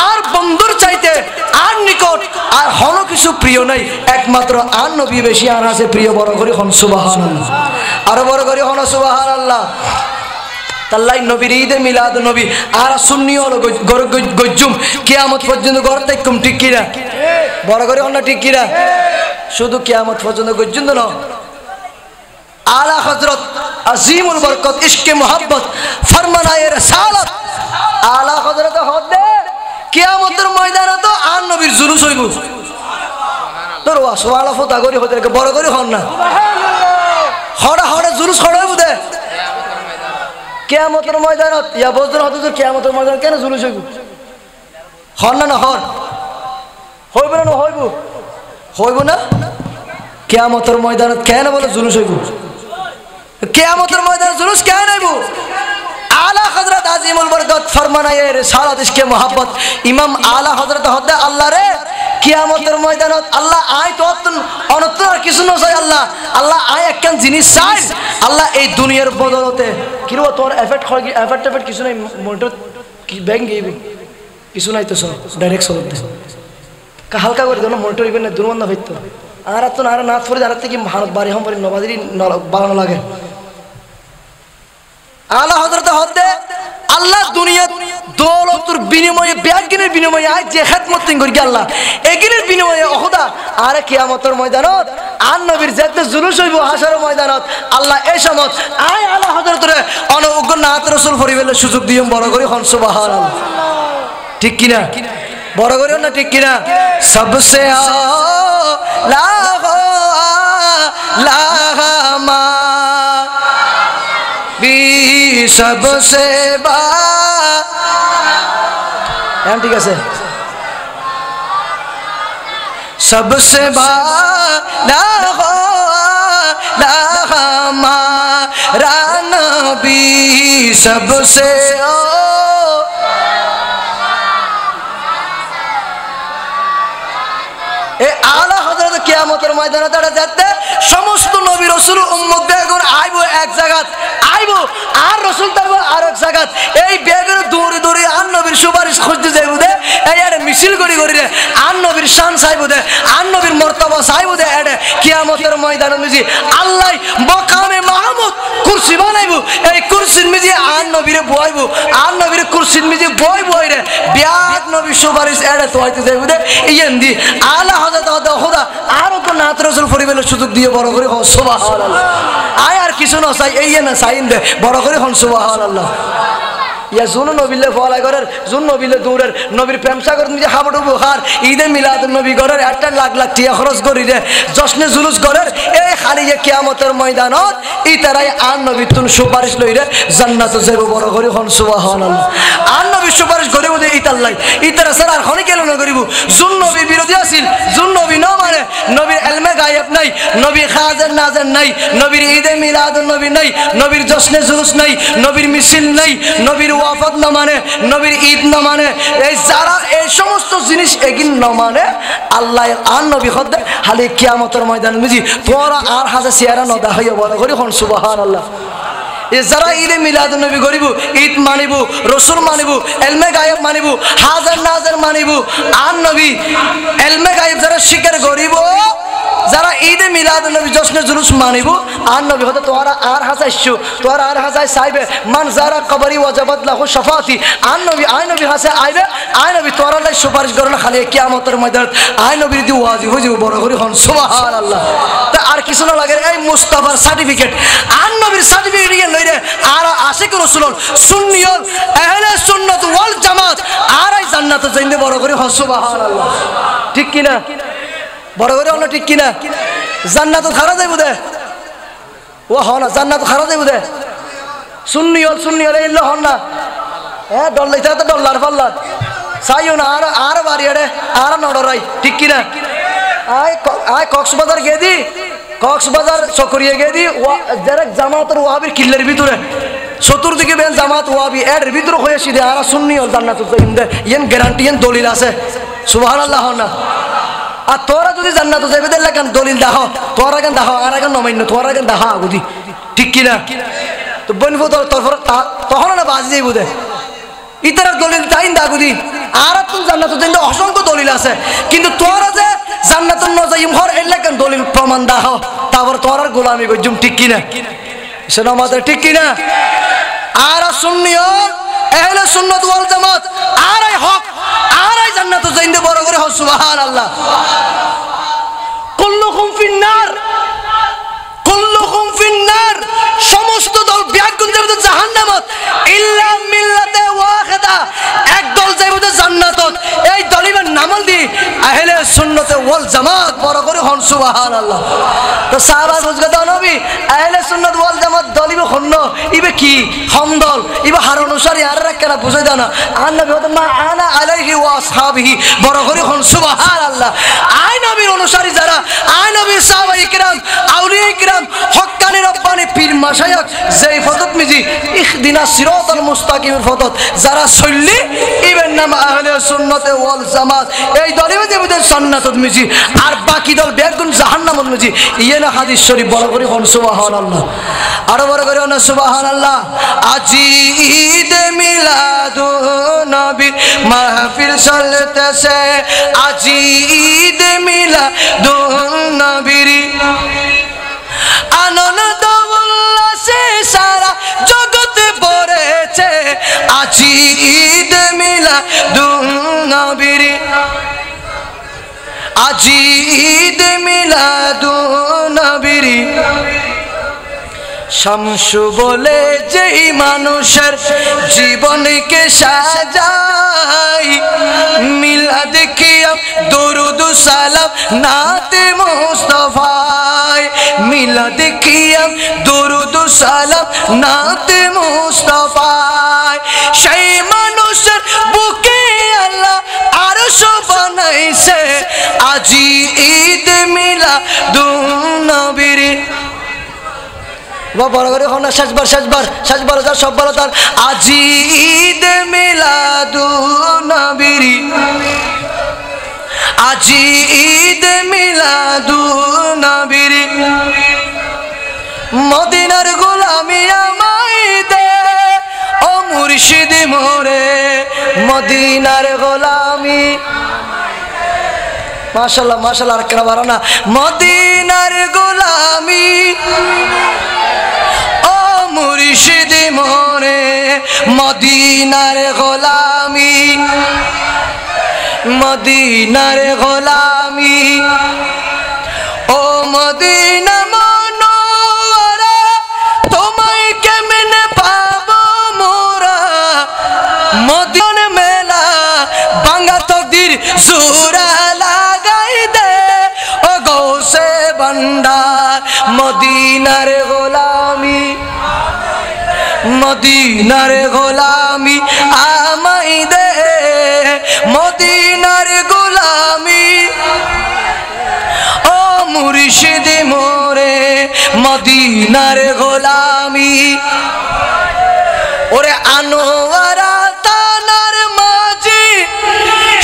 আর বন্ধুর চাইতে আর নিকট আর হন কিছু প্রিয় নাই, একমাত্র আর নবী বেশি আর আছে প্রিয়। বড় করে হন সুবহানাল্লাহ, আরো বড় করে হন সুবহানাল্লাহ। তাল্লাই নবীর ঈদে মিলাদ নবী আর সুন্নি হলো গজ্জুম কিয়ামত পর্যন্ত ঘর তাইকুম, ঠিক কিনা? বড় করে হন না, ঠিক কিনা? শুধু কিয়ামত পর্যন্ত গজ্জুম না, আলা হযরত আজিমুল বরকত ইশকে মোহাব্বত ফরমানায়ে রিসালাত আলা হযরত হদে কিয়ামতের ময়দানে তো আর নবীর জুলুস হইব। তোর ওয়াসওয়ালা ফতা করি হতে বড় করে হন না, হড়া হড়া জুলুস হড়া হইব দে কিয়ামতের ময়দানত। ইয়া বজর হতে কিয়ামতের ময়দান কেন জুলুস হইব? হন না, না হন হইব না, হইব হইব না। কিয়ামতের ময়দানত কেন বলে জুলুস হইব? কিয়ামতের ময়দানে জুলুস কেন হইব? আলা হযরত আজিমুল বরকত ফরমানায়ে রিসালাত ইশকে মোহাব্বত ইমাম আলা হযরত হদে আল্লাহ রে কিয়ামতের ময়দানত আল্লাহ আয় তো অনত্র আর কিছু না চাই। আল্লাহ আল্লাহ আয় একখান জিনিস চাই। আল্লাহ এই দুনিয়ার বদলতে কিরো তোর এফেক্ট হয়, এফেক্ট এফেক্ট কিছু নাই, মোটর কি ব্যাংক গেবি কিছু নাই তো, সব ডাইরেক্ট চলত দে হালকা করে দেন মোটর ইবেন না দুর্বন্ধ হইতো আর তো আর নাথ ফরিদ আর থেকে ভারত বাড়ি হম নবাদিরি বানানো লাগে। আলা হযরত হদে আল্লাহ দুনিয়া দৌলতর বিনিময়ে ব্যাগিনের বিনিময়ে আয় যে খেদমত করি আল্লাহ এগিনের বিনিময়ে অহদা আর কিয়ামতের ময়দানত আর নবীর যেতে জুলুস হইব হাসরের ময়দানত আল্লাহ এই সমত আয় আলা হযরতরে অনুগ্রহ নাত রাসূল পরিবেলের সুযোগ দিও। বড় করে হন সুবহানাল্লাহ, ঠিক কিনা? বড় করে না, ঠিক কিনা? সবসে লাহমা सबसे बा ठीक है सबसे हमारा नबी सबसे आला हजरत कियामतेर मयदाने तारा जाते समस्त नबी रसूल उम्मत बेगुन आइबो एक জায়গা আইবো আর রাসূল তাইবো আর এক জায়গা এই বেগের দৌড়ে দৌড়ে আর নবীর সুপারিশ খুঁজতে যাইবো দে এই আরে মিছিল করি করি রে আর নবীর শান চাইবো দে আর নবীর মর্তবা চাইবো দে এডে কিয়ামতের ময়দানে মিজি আল্লাহ মাকামে মাহমুদ কুরসি বানাইবো এই কুরসির মিজি আর নবীরে বইবো আর নবীর কুরসির মিজি বইবো রে বিয়াত নবীর সুপারিশ এডে তো হইতে যাইবো দে ইয়েন্দি আলা হযরত খোদা আর তো নাত রাসূল পরিবেলের সুযোগ দিয়ে বড় করে সুবহানাল্লাহ আয় আর কিছু না চাই এই না চাইন দে বড় করে হন সুবহানাল্লাহ। ইয়া জুন নবীলে ফলা করার জুন নবীলে দূরের নবীর প্রেম সাগর তুমি যে হাবড় বুখার ঈদে মিলাদ নবী করার একটা লাখ লাখ টিয়া খরচ করি রে জশ্নে জুলুস করার এই খালি যে কিয়ামতের ময়দানত ই তারাই আর নবী তুন সুপারিশ লইরে জান্নাতে যাইব বড় করে হন সুবহানাল্লাহ। আর নবী সুপারিশ করিব দে ইতাল্লাই ইতারা স্যার আর খনি কেন না করিব জুন নবী বিরোধী আছিল জুন নবী না মানে নবীর ইলমে গায়েব নাই, নবী হাজির নাজির নাই, নবীর ঈদে মিলাদ নবী নাই, নবীর জশ্নে জুলুস নাই, নবীর মিছিল নাই, নবীর ওয়াফাত না মানে, নবীর ঈদ না মানে, এই যারা এই সমস্ত জিনিস এগিন না মানে আল্লাহ আর নবী খদ হালি কিয়ামতের ময়দান মিজি তোরা আর হাজার সিয়ারা নদা হইয়া বড় করে হন সুবহানাল্লাহ। যারা ঈদে মিলাদ নবী করিব ঈদ মানিব রসুল মানিব এলমে গায়েব মানিব হাজার নাজার মানিব আর নবী এলমে গায়েব যারা স্বীকার করিব যারা ঈদে মিলাদ নবী জশ্নে জুলুস মানিব আর নবী হতে তোরা আর হাসাইছু তোরা আর হাসাই সাইবে মান যারা কবরি ওয়াজাবাত লাহু শাফাতি আর নবী হাসে আইবে আই নবী তোরা লাই সুপারিশ করন খালি কিয়ামতের ময়দানত আই নবীর দি ওয়াজি হই যাব বড় করে হন সুবহানাল্লাহ। তা আর কিছু না লাগে এই মুস্তাফার সার্টিফিকেট আর নবীর সার্টিফিকেট নিয়ে লইরে আর আশিক রাসূল সুন্নিয়ত আহলে সুন্নাত ওয়াল জামাত আর এই জান্নাতে যাইতে বড় করে হন সুবহানাল্লাহ। ঠিক কি না বড় করে হলো ঠিক কি না জান্নাত খারা যাইব দে ও হন না জান্নাত খারা যাইব দে সুন্নিয়ত এল্লো হন না হ্যাঁ ডল লাইতা তো ডলার পাল্লার চাইও না আর বাড়িয়াড়ে আর নড়রাই ঠিক কি না আয় কক্সবাজার গিয়ে দি কক্সবাজার চকরিয়া গিয়ে দি যারা জামাতের ওয়াহাবির কিল্লের ভিতরে চতুর্দিকে বেন জামাত ওয়াহাবি এর ভিতরে হয়ে সিধে আর সুন্নিয়ত জান্নাত যাইম দে ইয়েন গ্যারান্টি ইয়েন দলিল আছে সুবহানাল্লাহ না। আর তোরা যদি জান্নাত যাইবে দিলে কেন দলিল দাহ তোরা কেন দাহ আর কেন নমান্য তোরা কেন দাহ আগুদি ঠিক কিনা তো বনবো তোর তখন না বাজি যাইব দে ইতার দলিল তাই দাগুদি আর তুমি জান্নাত যাইতে অসংখ্য দলিল আছে কিন্তু তোরা যে জান্নাত ন যাইম হর এলে কেন দলিল প্রমাণ দাহ তারপর তোর গোলামি গজুম ঠিক কিনা সেটা আমাদের ঠিক কিনা আর সুন্নিয়ত আহলে সুন্নাত ওয়াল জামাত আর এই হক আর এই জান্নাত যাইতে বড় করে হও সুবহানাল্লাহ। কুল্লুকুম ফিন্নার সমস্ত দল ব্যাগুন যাবে জাহান্নামত ইল্লা মিল্লাতে ওয়াহিদা এক দল যাবে জান্নাতত এই দলিবের নামল দি আহলে সুন্নাত ওয়াল জামাত বড় করে হন সুবহানাল্লাহ। তো সাহাবা বুঝগত নবী আহলে সুন্নাত ওয়াল জামাত দলিবে হন্ন ইবে কি হমদল ইবে হার অনুসারী আর রাখনা বুঝাই দাও না আর নবী হতে মা আনা আলাইহি ওয়া আসহাবিহি বড় করে হন সুবহানাল্লাহ। আই নবীর অনুসারী যারা আই নবীর সাহাবায়ে কিরাম আউলিয়া কিরাম হক্কানি রব্বানি পীর মাশায়েখ যেই ফতত মিজি ইহদিনা সিরাতাল মুস্তাকিমের ফতত যারা চললি ইবেন নাম আহলে সুন্নাত ওয়াল জামাত এই দলিবে দেবতে জান্নাতত মিজি আর বাকি দল বেগুন জাহান্নামত মিজি ইয়েনা হাদিস শরীফ বড় করে হন সুবহানাল্লাহ আর বড় করে হন সুবহানাল্লাহ। আজি ঈদ মিলাদুন নবী মাহফিল চলতেছে আজি ঈদ মিলাদুন নবীর আনন্দ উল্লাসে সারা জগৎ ভরেছে আজি ঈদ মিলাদুন নবীর আজি ঈদ মিলাদুন নবীর শামসু বলে যেই মানুষের জীবনকে সাজাই মিলাদ কিয়াম দরুদ সালাম নাতে মুস্তাফায় মিলাদ কিয়াম দরুদ সালাম নাতে মুস্তাফায় সেই মানুষের বুকে আল্লাহ আরশ বানাইছে আজি ঈদ মিলাদুন নবীর বড় করে হনা শেষবার যা সব বলো তার আজি ঈদ মিলাদুন নবীর আজি ঈদ মিলাদুন নবীর মদিনার গোলামি আমায় দে ও মুর্শিদ মোরে মদিনার গোলামি মাশাআল্লাহ মাশাআল্লাহ আর কেন বাড়ানা মদিনার গোলামি ও মুর্শিদ মোরে মদিনার গোলামি মদিনার গোলামি ও মদিনা মনোয়ারা তোমায় কেমনে পাবো মোরা মদিন মেলা বাঙ্গা তকদির জোড়া লাগাই দে ও গৌসে ভান্ডার মদিনার গোলামি মদিনার গোলামি আমাই দে মদিনার গোলামি ও মুর্শিদ মোরে মদিনার গোলামি ওরে আনোয়ারা তানার মাঝি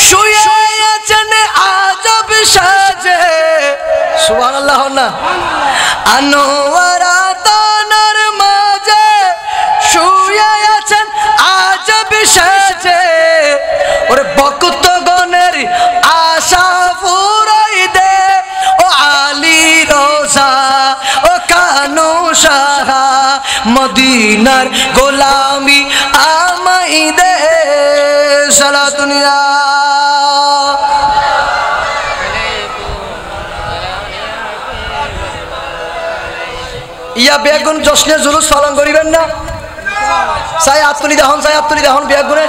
শুয়ে আছেন আজব সাজে সুবহানাল্লাহ না আনোয়ারা তানার মাঝে শুয়ে আছেন আজব সাজে ওরে ভক্তগণের আশা ফুরাই দে ও আলী রোজ মদিনার গোলামি আমাই দে সালাতুনিয়া ইয়া বেগুন জশ্নে জুলুস পালন করিবেন না সাই আত্মনি দেহন বেগুনে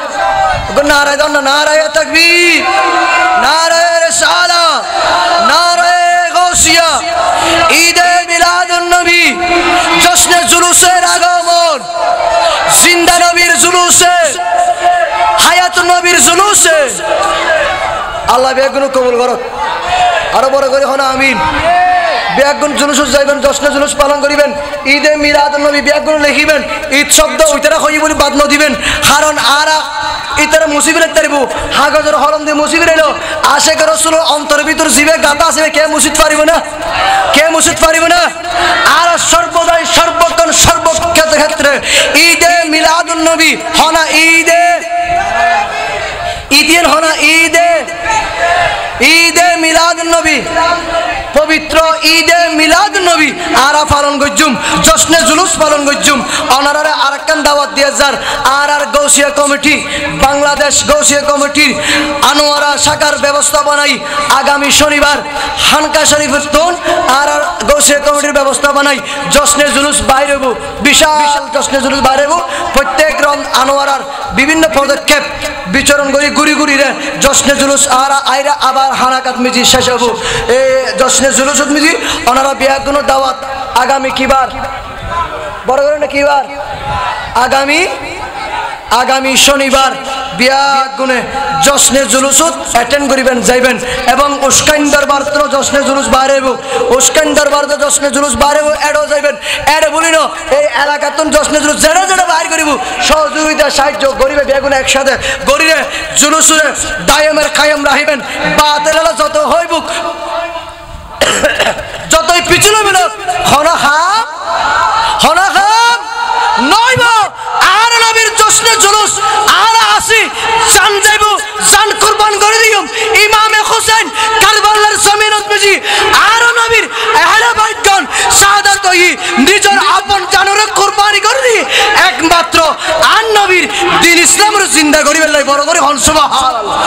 নারায় দাও না নারায় তাকবীর নারায় রিসালাত নারায় গাউসিয়া ঈদে মিলাদুন নবী জশ্নে জুলুসের আগমন জিন্দা নবীর জুলুসে হায়াতুন নবীর জুলুসে আল্লাহ বেগুন কবুল করুক আরো বড় করে হন আমিন বেগুন জুলুস যাইবেন জশ্নে জুলুস পালন করিবেন ঈদে মিলাদুন নবী বেগুন লিখিবেন ঈদ শব্দ ওইটারা কই বলি বাদ দিবেন কারণ আরা ইতারা মুসিবত তারিব হাগজের হরম দিয়ে মুসিবত এলো আশেক রাসূলের অন্তর ভিতর জিবে গাতা আছে কে মুসিদ পারিব না আর সর্বদাই সর্বক্ষণ সর্বক্ষেত্রে ঈদে মিলাদুন নবী হনা ঈদে মিলাদুন নবী পবিত্র ঈদে মিলাদুন নবী আরা পালন গজ্জুম জশ্নে জুলুস পালন গজ্জুম অনারারে আরেকখান দাওয়াত দিয়ে যার আর গৌসিয়া কমিটি বাংলাদেশ গৌসিয়া কমিটির আনোয়ারা শাখার ব্যবস্থাপনায় আগামী শনিবার হানকা শরীফের তোন আর গৌসিয়া কমিটির ব্যবস্থাপনায় জশ্নে জুলুস বাইরেব বিশাল জশ্নে জুলুস বাইরেব প্রত্যেক রং আনোয়ারার বিভিন্ন পদক্ষেপ বিচরণ করি গুড়ি রে জশ্নে জুলুস আর আইরা আবার হানাকাত মিজি শেষ হবো এ জশ্নে জুলুস মিজি ওনারা বিয়াগুনো দাওয়াত আগামী কিবার বড় করে না কিবার আগামী শনিবার বিয়াগুনে জশ্নে জুলুস অ্যাটেন্ড করিবেন যাইবেন এবং উস্কাইন দরবার তো জশ্নে জুলুস বাড়াইব উস্কাইন দরবার তো জশ্নে জুলুস বাড়াইব এডও যাইবেন এডে বলিনো এই এলাকাতুন জশ্নে জুলুস যেটা বাইর করিব সহযোগিতা সাহায্য গরিবে বেগুনে একসাথে গরিবে জুলুসে দায়মের কায়েম রাখিবেন বাতেলা যত হইব যতই পিছলে মিল হনাখাম নইব আর নবীর জশ্নে জুলুস আর আসি জান যাইব জান কুরবান করে দিও ইমামে হোসেন কারবালার জমিনত মিজি আর নবীর আহলে বাইতগণ শাহাদাত হই নিজের আপন জানরে কুরবানি করে দি একমাত্র আর নবীর দ্বীন ইসলামের জিন্দা করিবে লাই বড় করে হন সুবহানাল্লাহ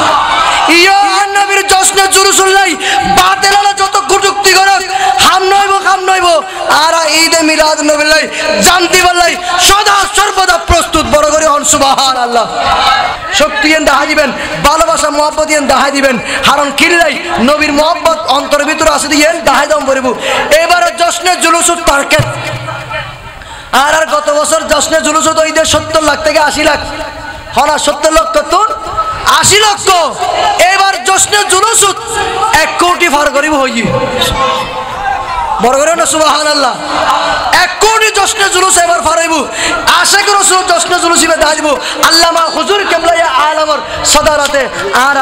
ইয়া আর নবীর জশ্নে জুলুস লাই বাতেলালা যত কুটুক্তি করে হাম নইব আর ঈদে মিলাদ নবী লাই জানতি বলাই সদা সর্বদা প্রস্তুত বড় করে হন সুবহানাল্লাহ শক্তি এন দেখা দিবেন ভালোবাসা মহব্বত এন দেখা দিবেন কারণ কিল্লাই নবীর মহব্বত অন্তর ভিতর আছে দিয়ে দেখা দাম পড়িব এবারে জশ্নে জুলুস টার্গেট আর গত বছর জশ্নে জুলুস তো ঈদের 70 লাখ থেকে 80 লাখ হনা 70 লক্ষ তো 80 লক্ষ এবার জশ্নে জুলুস 1 কোটি পার করিব হই বড় করে না সুবহানাল্লাহ 1 কোটি জশ্নে জুলুস এবার ফারাইব আশা করি রাসূল জশ্নে জুলুস ইবে দাইব আল্লামা হুজুর কিবলায়ে আলমর সদারতে আর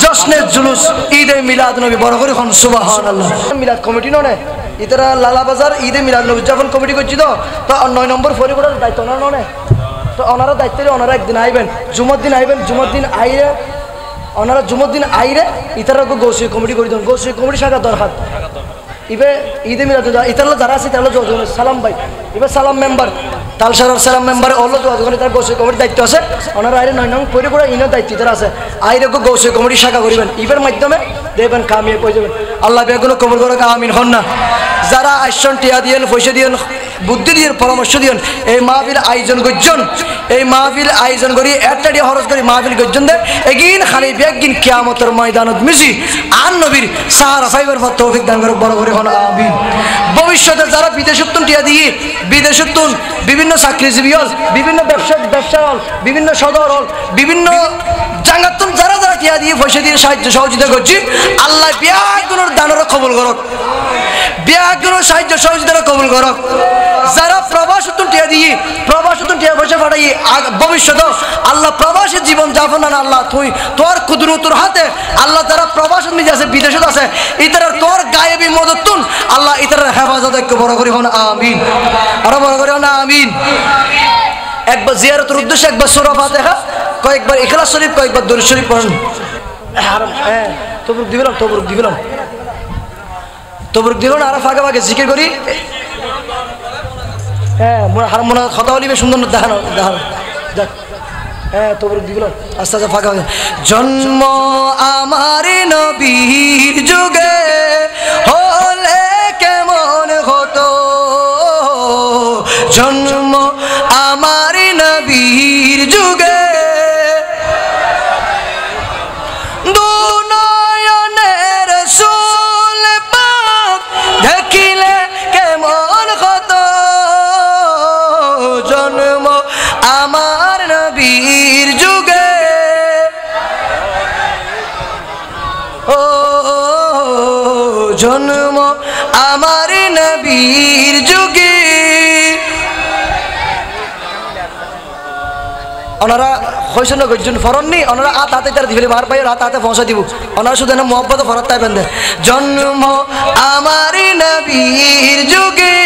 জশ্নে জুলুস ঈদে মিলাদ নবী বড় করে হন সুবহানাল্লাহ মিলাদ কমিটি ননে ইতরা লালা বাজার ঈদে মিলাদ নবী যখন কমিটি করছি তো 9 নম্বর ফরিবড়ার দায়িত্ব না ননে তো ওনারা দায়িত্বে ওনারা একদিন আইবেন জুমার দিন আইবেন জুমার দিন আইরে ওনারা জুমার দিন আইরে ইতরা গৌসিয়া কমিটি করে দেন গৌসিয়া কমিটি শাখা দরকার ইবে ঈদে মিলাদ ইতাল্লা যারা আছে তাহলে সালাম ভাই এবার সালাম মেম্বার তালসারার সালাম মেম্বার হলো যখন তার গৌসিয়া কমিটির দায়িত্ব আছে ওনারা আইরে 9 নং পরিপূর্ণ ইনের দায়িত্ব তারা আছে আইরে গৌসিয়া কমিটি শাখা করিবেন ইবের মাধ্যমে দেখবেন কামিয়ে হয়ে যাবেন আল্লাহ বেগুলো কবুল করে আমিন হন না যারা আইসন টিয়া দিয়েন পয়সা দিয়েন বুদ্ধি দিয়েন পরামর্শ দিয়েন এই মাহফিল আয়োজন করছেন এই মাহফিল আয়োজন করি একটা দিয়ে খরচ করি মাহফিল করছেন দে এগিন খালি বেগিন কিয়ামতের ময়দানত মিশি আর নবীর সাহারা ফাইবার পর তৌফিক দান করে বড় করে হন আমিন ভবিষ্যতে যারা বিদেশোত্তন টিয়া দিয়ে বিদেশোত্তন বিভিন্ন চাকরিজীবী হল বিভিন্ন ব্যবসা হল বিভিন্ন সদর হল বিভিন্ন জাঙ্গাতুন যারা টিয়া দিয়ে পয়সা দিয়ে সাহায্য সহযোগিতা করছি আল্লাহ বিয়াগুলোর দানের কবুল করক বিয়াগুলোর সাহায্য সহযোগিতা কবুল করক যারা প্রবাসোত্তন টিয়া দিয়ে প্রবাসোত্তন টিয়া পয়সা পাঠাই ভবিষ্যতে আল্লাহ প্রবাসের জীবন যাপন না আল্লাহ তুই তোর কুদরতুর হাতে আল্লাহ যারা প্রবাসত নিজে আছে বিদেশত আছে ইতার তোর গায়েবী মদতুন আল্লাহ ইতার হেফাজত একটু বড় করে হন আমিন আরো বড় করে হন আমিন একবার জিয়ারতের উদ্দেশ্যে একবার সূরা ফাতিহা কয়েকবার ইখলাস শরীফ কয়েকবার দরুদ শরীফ পড়ুন হ্যাঁ তবরুক দিবেন আর ফাঁকে ফাঁকে জিকির করি হ্যাঁ মনে কথা বলিবে সুন্দর দেখানো দেখানো যাক হ্যাঁ তোর দিগুলো আস্তে আস্তে ফাঁকা হয়ে জন্ম আমার নবীর যুগে হলে কেমন হতো জন্ম আমার নবীর যুগে দুনয়নের রাসূল পাক দেখিলে কেমন হতো জন্ম আমার নবীর যুগে ও জন্ম আমার নবীর যুগে ওনারা হয়েছেন গর্জন ফরননি ওনারা আত হাতে তারা দিবে মার পাই রাত হাতে পৌঁছা দিব ওনারা শুধু না মোহব্বত ফরত তাই বেঁধে জন্ম আমার নবীর যুগে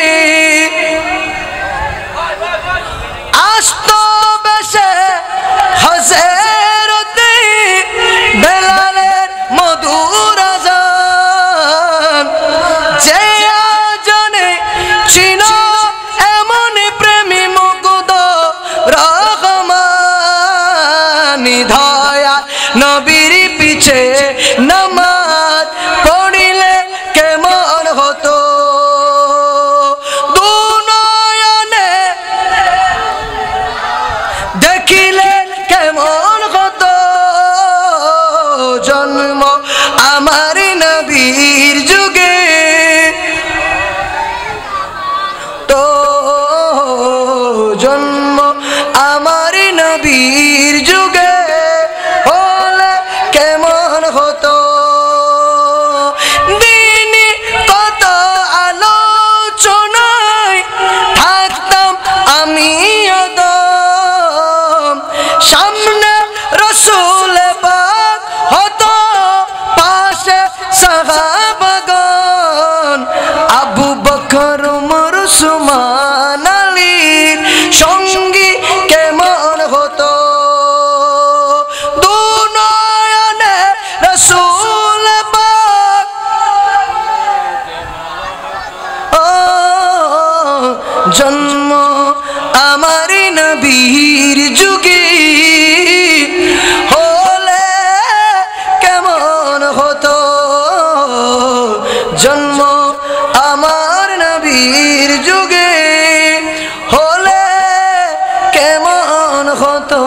আসতো বেশে হযরতে বেলালের মধুর আযান যে আজানে ছিল এমন প্রেমী মুগ্ধ রহমান দয়া নবীর পিছে নামাজ পড়িলে কেমন হতো দুনয়নে দেখিলে কেমন হতো জন্ম আমার নবীর যুগে তো জন্ম আমার নবীর যুগে হলে কেমন হতো দিনে কত আলোচনায় থাকতাম আমি সামনে রাসূল পাক হতো পাশে সাহাবাগণ আবু বকর ওমর উসমান আলীর সঙ্গী কেমন হতো দুনয়নে রাসূল পাক জন্ম আমার নবীর যুগে হলে কেমন হতো জন্ম আমার নবীর যুগে হলে কেমন হতো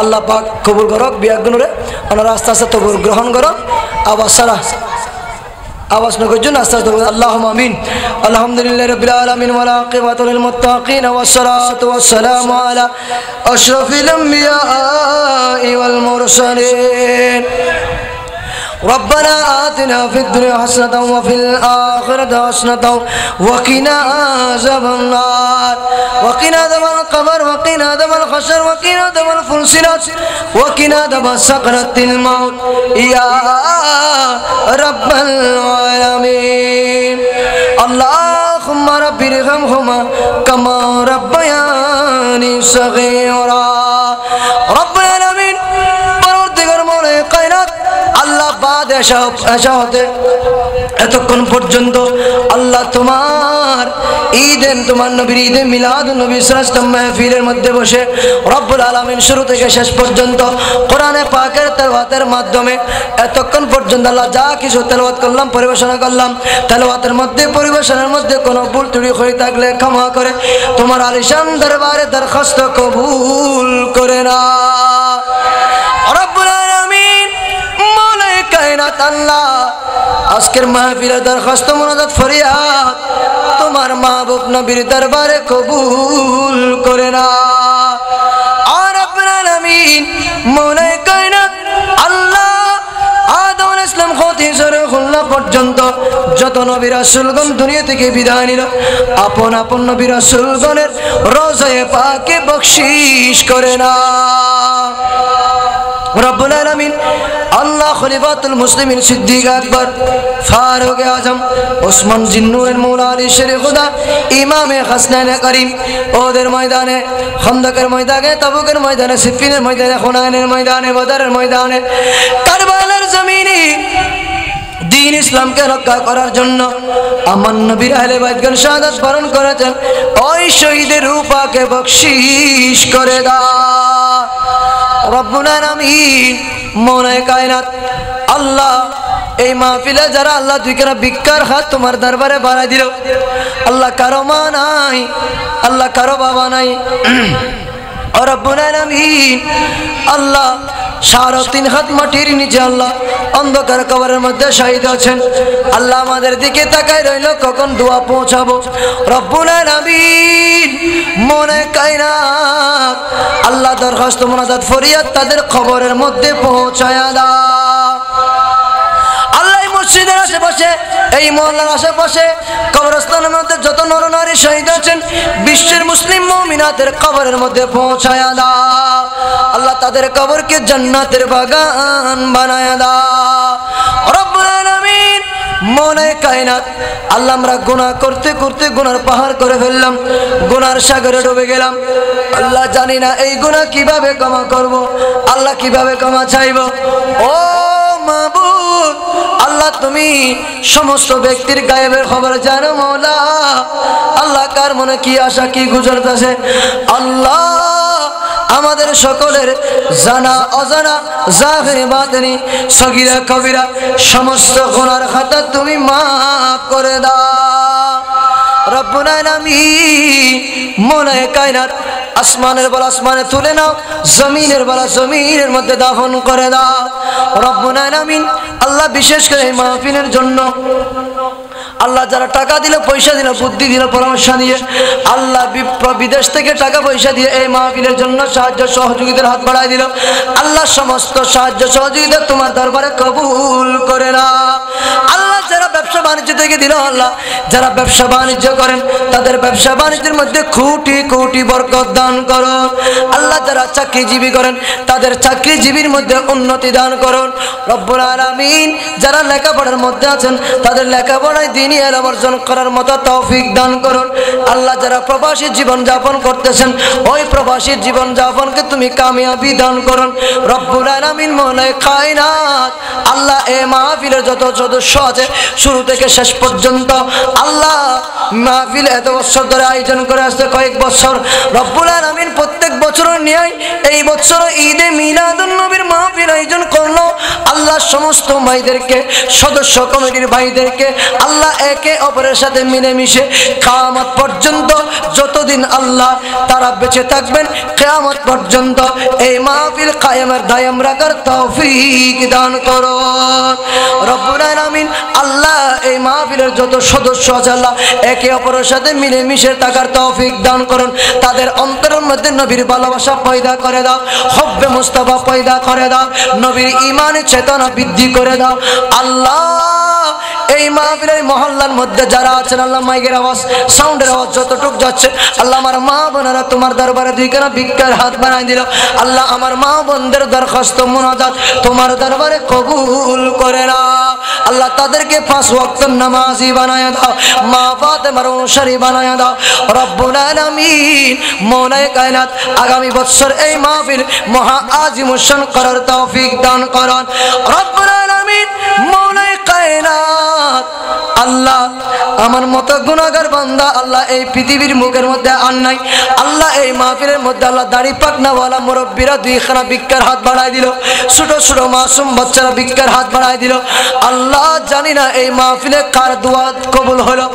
আল্লাহ পাক কবুল করক বিয়াগুনরে ওনারা আস্তে আস্তে তবুর গ্রহণ করো আওয়াজ সারা আওয়াজ না করছেন আস্তে আস্তে আল্লাহুম্মা আমিন আলহামদুলিল্লাহি রাব্বিল আলামিন ওয়া আকিবাতুল লিল মুত্তাকিন ওয়াস সালাতু ওয়াস সালামু আলা আশরাফিল আমবিয়াই ওয়াল মুরসালিন ربنا آتنا في الدنيا حسنة وفي الآخرة حسنة وقنا عذاب النار وقنا عذاب القبر وقنا عذاب الحشر وقنا عذاب الفلسلات وقنا عذاب سكرات الموت يا رب العالمين اللهم رب ارحمهما كما ربياني صغيرا رب العالمين পরবর্তীকার মনে কায়নাত আল্লাহ বাদ এসা হতে এতক্ষণ পর্যন্ত আল্লাহ তোমার ঈদে তোমার নবীর ঈদে মিলাদুন নবী শ্রেষ্ঠ মাহফিলের মধ্যে বসে রব্বুল আলামিন শুরু থেকে শেষ পর্যন্ত কোরআনে পাকের তেলাওয়াতের মাধ্যমে এতক্ষণ পর্যন্ত আল্লাহ যা কিছু তেলাওয়াত করলাম পরিবেশনা করলাম তেলাওয়াতের মধ্যে পরিবেশনের মধ্যে কোনো ভুল ত্রুটি হয়ে থাকলে ক্ষমা করে তোমার আলিশান দরবারে দরখাস্ত কবুল করে না রব্বুল আলামিন মৌলাই কায়নাত আল্লাহ আজকের মাহফিলের দরখাস্ত মুনাজাত ফরিয়াদ তোমার মাহবুব নবীর দরবারে কবুল করে না আর রব্বুল আলামিন মৌলাই কায়নাত আল্লাহ আদম আলাইহিস সালাম হতে শুরু খুলনা পর্যন্ত যত নবী রাসূলগণ দুনিয়া থেকে বিদায় নিল আপন আপন নবী রাসূলগণের রওজায়ে পাকে বখশিশ করে না রব্বুল আলামিন আল্লাহ খলিফাতুল মুসলিমিন সিদ্দিক আকবর ফারুক আজম ওসমান জিন্নুরের মৌলা আলী শের খুদা ইমামে হাসনাইন করিম ওদের ময়দানে খন্দকের ময়দানে তাবুকের ময়দানে সিফিনের ময়দানে হুনাইনের ময়দানে বদরের ময়দানে কারবালার জমিনে দ্বীন ইসলামকে রক্ষা করার জন্য আমার নবীর আহলে বাইতগণ শাহাদাত বরণ করেছেন। ওই শহীদের রূপাকে বকশিশ করে দাও রব্বুল আলামিন মৌলায়ে কায়নাত। আল্লাহ এই মাহফিলে যারা আল্লাহ দুই কেনা ভিক্ষার হাত তোমার দরবারে বাড়াই দিল, আল্লাহ কারো মা নাই, আল্লাহ কারো বাবা নাই, রব্বুল আলামিন আল্লাহ 3.5 হাত মাটির নিচে আল্লাহ অন্ধকার কবরের মধ্যে শহীদ আছেন। আল্লাহ আমাদের দিকে তাকায় রইল কখন দোয়া পৌঁছাবো। রব্বুল আলামিন মৌলায়ে কায়নাত আল্লাহ দরখাস্ত মুনাজাত ফরিয়াদ তাদের কবরের মধ্যে পৌঁছায়া দাও। আল্লাহ মসজিদের আশেপাশে এই মহল্লার আশেপাশে কবরস্থানের মধ্যে যত নরনারী শহীদ আছেন বিশ্বের মুসলিম মুমিনাতের কবরের মধ্যে পৌঁছায়া দাও। আল্লাহ তাদের কবরকে জান্নাতের বাগান বানায়া দাও রব্বুল আলামিন মৌলায়ে কায়নাত। আল্লাহ আমরা গুনাহ করতে করতে গুনার পাহাড় করে ফেললাম, গুনার সাগরে ডুবে গেলাম। আল্লাহ জানি না এই গুনাহ কিভাবে ক্ষমা করব, আল্লাহ কিভাবে ক্ষমা চাইব। ও মাবুদ আল্লাহ তুমি সমস্ত ব্যক্তির গায়েবের খবর জানো মওলা। আল্লাহ কার মনে কি আশা কি গুজরতেছে আল্লাহ আমাদের সকলের জানা অজানা জাহির বাতিনি সগীরা কবিরা সমস্ত গুনার খাতা তুমি মাফ করে দাও রব্বুল আলামিন। মৌলায়ে কায়নাত আসমানের বলা আসমানে তুলে নাও, জমিনের বলা জমিনের মধ্যে দাফন করে দাও রব্বুল আলামিন। আল্লাহ বিশেষ করে এই মাহফিলের জন্য আল্লাহ যারা টাকা দিল পয়সা দিল বুদ্ধি দিল পরামর্শ দিয়ে আল্লাহ বিদেশ থেকে টাকা পয়সা দিয়ে এই মাহফিলের জন্য সাহায্য সহযোগিতার হাত বাড়াই দিল। আল্লাহ সমস্ত সাহায্য সহযোগিতা তোমার দরবারে কবুল করে না। আল্লাহ যারা ব্যবসা বাণিজ্য থেকে দিল আল্লাহ যারা ব্যবসা বাণিজ্য করেন তাদের ব্যবসা বাণিজ্যের মধ্যে কোটি কোটি বরকত দান করো। আল্লাহ যারা চাকরিজীবী করেন তাদের চাকরিজীবীর মধ্যে উন্নতি দান করুন রব্বুল আলামিন। যারা লেখাপড়ার মধ্যে আছেন তাদের লেখাপড়ায় দিনই ইলম অর্জন করার মতো তৌফিক দান করুন। আল্লাহ যারা প্রবাসী জীবন যাপন করতেছেন ওই প্রবাসী জীবন যাপনকে তুমি কামিয়াবি দান করুন রব্বুল আলামিন। মৌলায়ে কায়নাত আল্লাহ এই মাহফিলের যত সদস্য আছে শুরু থেকে শেষ পর্যন্ত আল্লাহ মাহফিল এত বছর ধরে আয়োজন করে আসছে কয়েক বছর রব্বুল আলামিন প্রত্যেক বছর নিয়ে এই বছর ঈদে মিলাদুন নবীর মাহফিল আয়োজন করলো। আল্লাহ সমস্ত ভাইদেরকে সদস্য কমিটির ভাইদেরকে আল্লাহ একে অপরের সাথে মিলেমিশে কিয়ামত পর্যন্ত যতদিন আল্লাহ তারা বেঁচে থাকবেন কিয়ামত পর্যন্ত এই মাহফিল কায়েমের দায়াম রাখার তৌফিক দান করো রব্বুল আলামিন। আল্লাহ এই মাহফিলের যত সদস্য আছে আল্লাহ একে অপরের সাথে মিলেমিশে থাকার তৌফিক দান করুন। তাদের অন্তরের মধ্যে নবীর ভালোবাসা পয়দা করে দাও, হুব্বে মুস্তাফা পয়দা করে দাও, নবীর ঈমানের চেতনা বৃদ্ধি করে দাও আল্লাহ। এই মাহফিলের মহল্লার মধ্যে যারা আছেন আল্লাহ মাইকের আওয়াজ সাউন্ডের আওয়াজ যতটুক যাচ্ছে আল্লাহ আমার মা বোনেরা তোমার দরবারে দুই কেনা ভিক্ষার হাত বানাই দিল। আল্লাহ আমার মা বোনদের দরখাস্ত মুনাজাত তোমার দরবারে কবুল করে না। আল্লাহ তাদেরকে 5 ওয়াক্ত নামাজি বানায় দাও, মা ফাতেমার অনুসারী বানায় দাও রব্বুল আলামিন। মৌলায়ে কায়নাত আগামী বছর এই মাহফিল মহা আজিমুশান করার তৌফিক দান করুন রব্বুল আলামিন। মৌলায়ে কায়নাত আল্লাহ আমার মতো গুনাহগার বান্দা আল্লাহ এই পৃথিবীর মুখের মধ্যে আর নাই আল্লাহ। এই মাহফিলের মধ্যে আল্লাহ দাড়ি পাকনাওয়ালা মুরব্বীরা 2খানা ভিক্ষার হাত বাড়ায় দিল, ছোট ছোট মাসুম বাচ্চারা ভিক্ষার হাত বাড়ায় দিল আল্লাহ। জানি না এই মাহফিলে কার দোয়া কবুল হলো,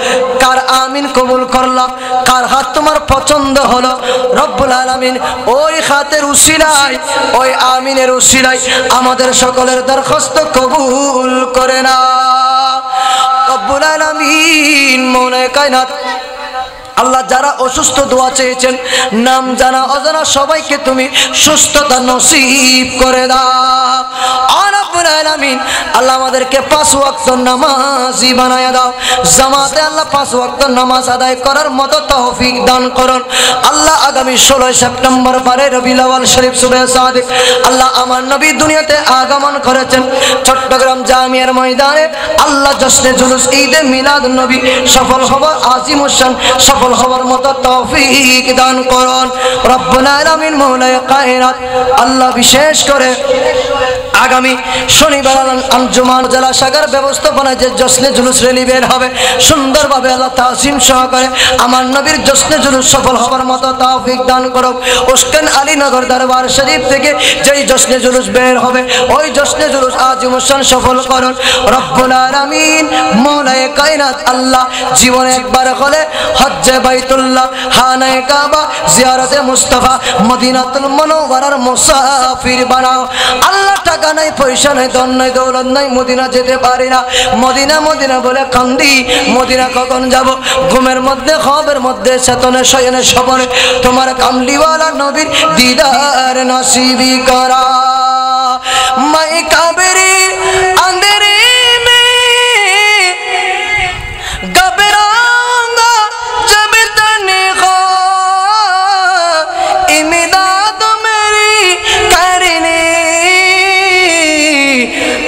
কার আমিন কবুল করলাম, কার হাত তোমার পছন্দ হলো রব্বুল আলামিন। ওই হাতের উসিলায় ওই আমিনের উসিলায় আমাদের সকলের দরখাস্ত কবুল করে না রব্বুল আলামিন। মৌলায়ে কায়নাত আল্লাহ যারা অসুস্থ দোয়া চেয়েছেন নাম জানা অজানা সবাইকে তুমি সুস্থতা নসিব করে দাও রব্বুল আলামিন। আল্লাহ আমাদেরকে 5 ওয়াক্ত নামাজি বানায়া দাও, জামাতে আল্লাহ 5 ওয়াক্ত নামাজ আদায় করার মতো তৌফিক দান করুন আল্লাহ। আগামী 16 সেপ্টেম্বর বারে রবিউল আউয়াল শরীফ সুবে সাদিক আল্লাহ আমার নবী দুনিয়াতে আগমন করেছেন চট্টগ্রাম জামিয়ার ময়দানে আল্লাহ জশ্নে জুলুস ঈদে মিলাদুন নবী সফল হওয়া আজিমুশান সফল হওয়ার মতো তৌফিক দান করুন রব্বুল আলামিন। মৌলায়ে কায়নাত আল্লাহ বিশেষ করে আগামী শনিবার আঞ্জুমান জেলা শাখার ব্যবস্থাপনায় যে জশ্নে জুলুস র্যালি বের হবে সুন্দরভাবে আল্লাহ তাজিম সহকারে আমার নবীর জশ্নে জুলুস সফল হওয়ার মতো তৌফিক দান করো। উস্কান আলীনগর দরবার শরীফ থেকে যেই জশ্নে জুলুস বের হবে ওই জশ্নে জুলুস আজিমুসান সফল করুন রব্বুল আলামিন। মওলায়ে কায়নাত আল্লাহ জীবনে একবার হলে হজ্জে বাইতুল্লাহ খানায়ে কাবা জিয়ারতে মুস্তাফা মদিনাতুল মুনাওয়ারার মুসাফির বানাও। আল্লাহ টাকা নাই পয়সা নাই ধন নাই দৌলত নাই মদিনা যেতে পারি না, মদিনা মদিনা বলে কান্দি, মদিনা কখন যাব? ঘুমের মধ্যে খবের মধ্যে চেতনে শয়নে স্বপনে তোমার কামলিওয়ালা নবীর দিদার নসিবি করা। মাই কাবেরি আঁধেরি মে ঘবরাऊंगा जब तन्हा इमदाद मेरी करने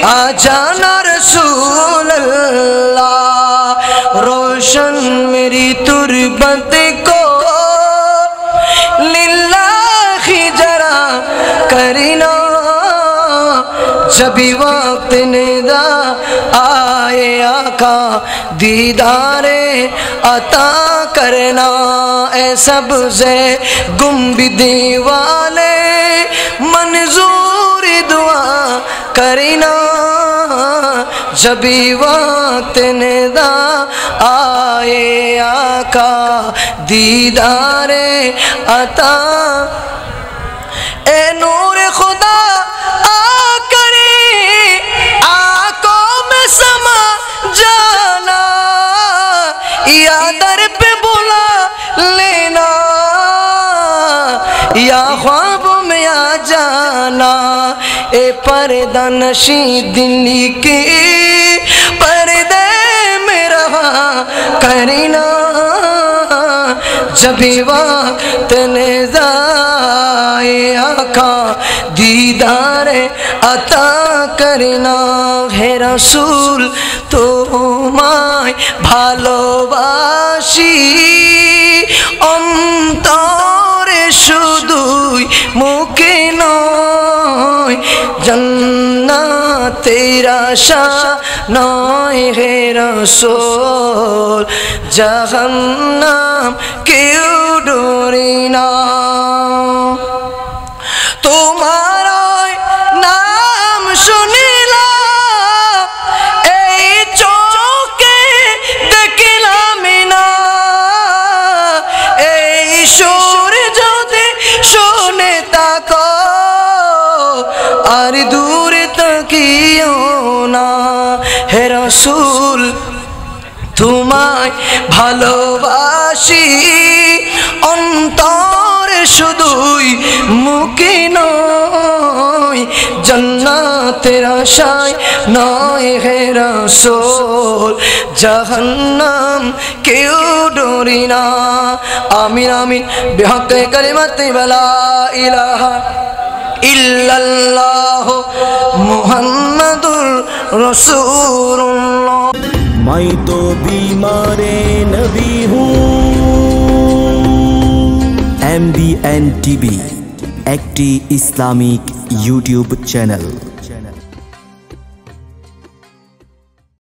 आ जाना रसूल अल्लाह। रोशन मेरी तुरबत को लिल्लाही जरा करना जब वक्त निदा आए आका दीदारे अता करना। ए सबसे गुम्बिदी वाले मंजूर दुआ करना जब वक्त निदा आए आका दीदारे अता। ए नूर खुदा या दर पे बुला लेना या ख्वाब में आ जाना। ए पर्दा नशी दिल्ली के पर्दे में रहा करना जब वक्त निज़ाए आका दीदारे अता करना। हे रसूल তোমায় ভালোবাসি অন্তরে শুধুই মুখে নয়, জান্নাতের আশা নয় হে রাসূল, জাহান্নাম কেউ ডরে না। তোমার নাম শুনিলাম এই চোখে দেখলাম না, এই সুর যদি শুনে তাকো আর দূরে তাকিও না। হে রাসূল তোমায় ভালোবাসি অন্তরে শুধুই মুখে নয়, জান্নাতের আশায় নয় হে রাসূল, জাহান্নাম কেউ ডরি না। আমিন আমিন বিহকে কালিমাতি লা ইলাহা ইল্লাল্লাহ মুহাম্মাদুর রাসূলুল্লাহ। मैं तो बीमारे नबी हूँ। MBN TV একটি ইসলামিক ইউটিউব চ্যানেল।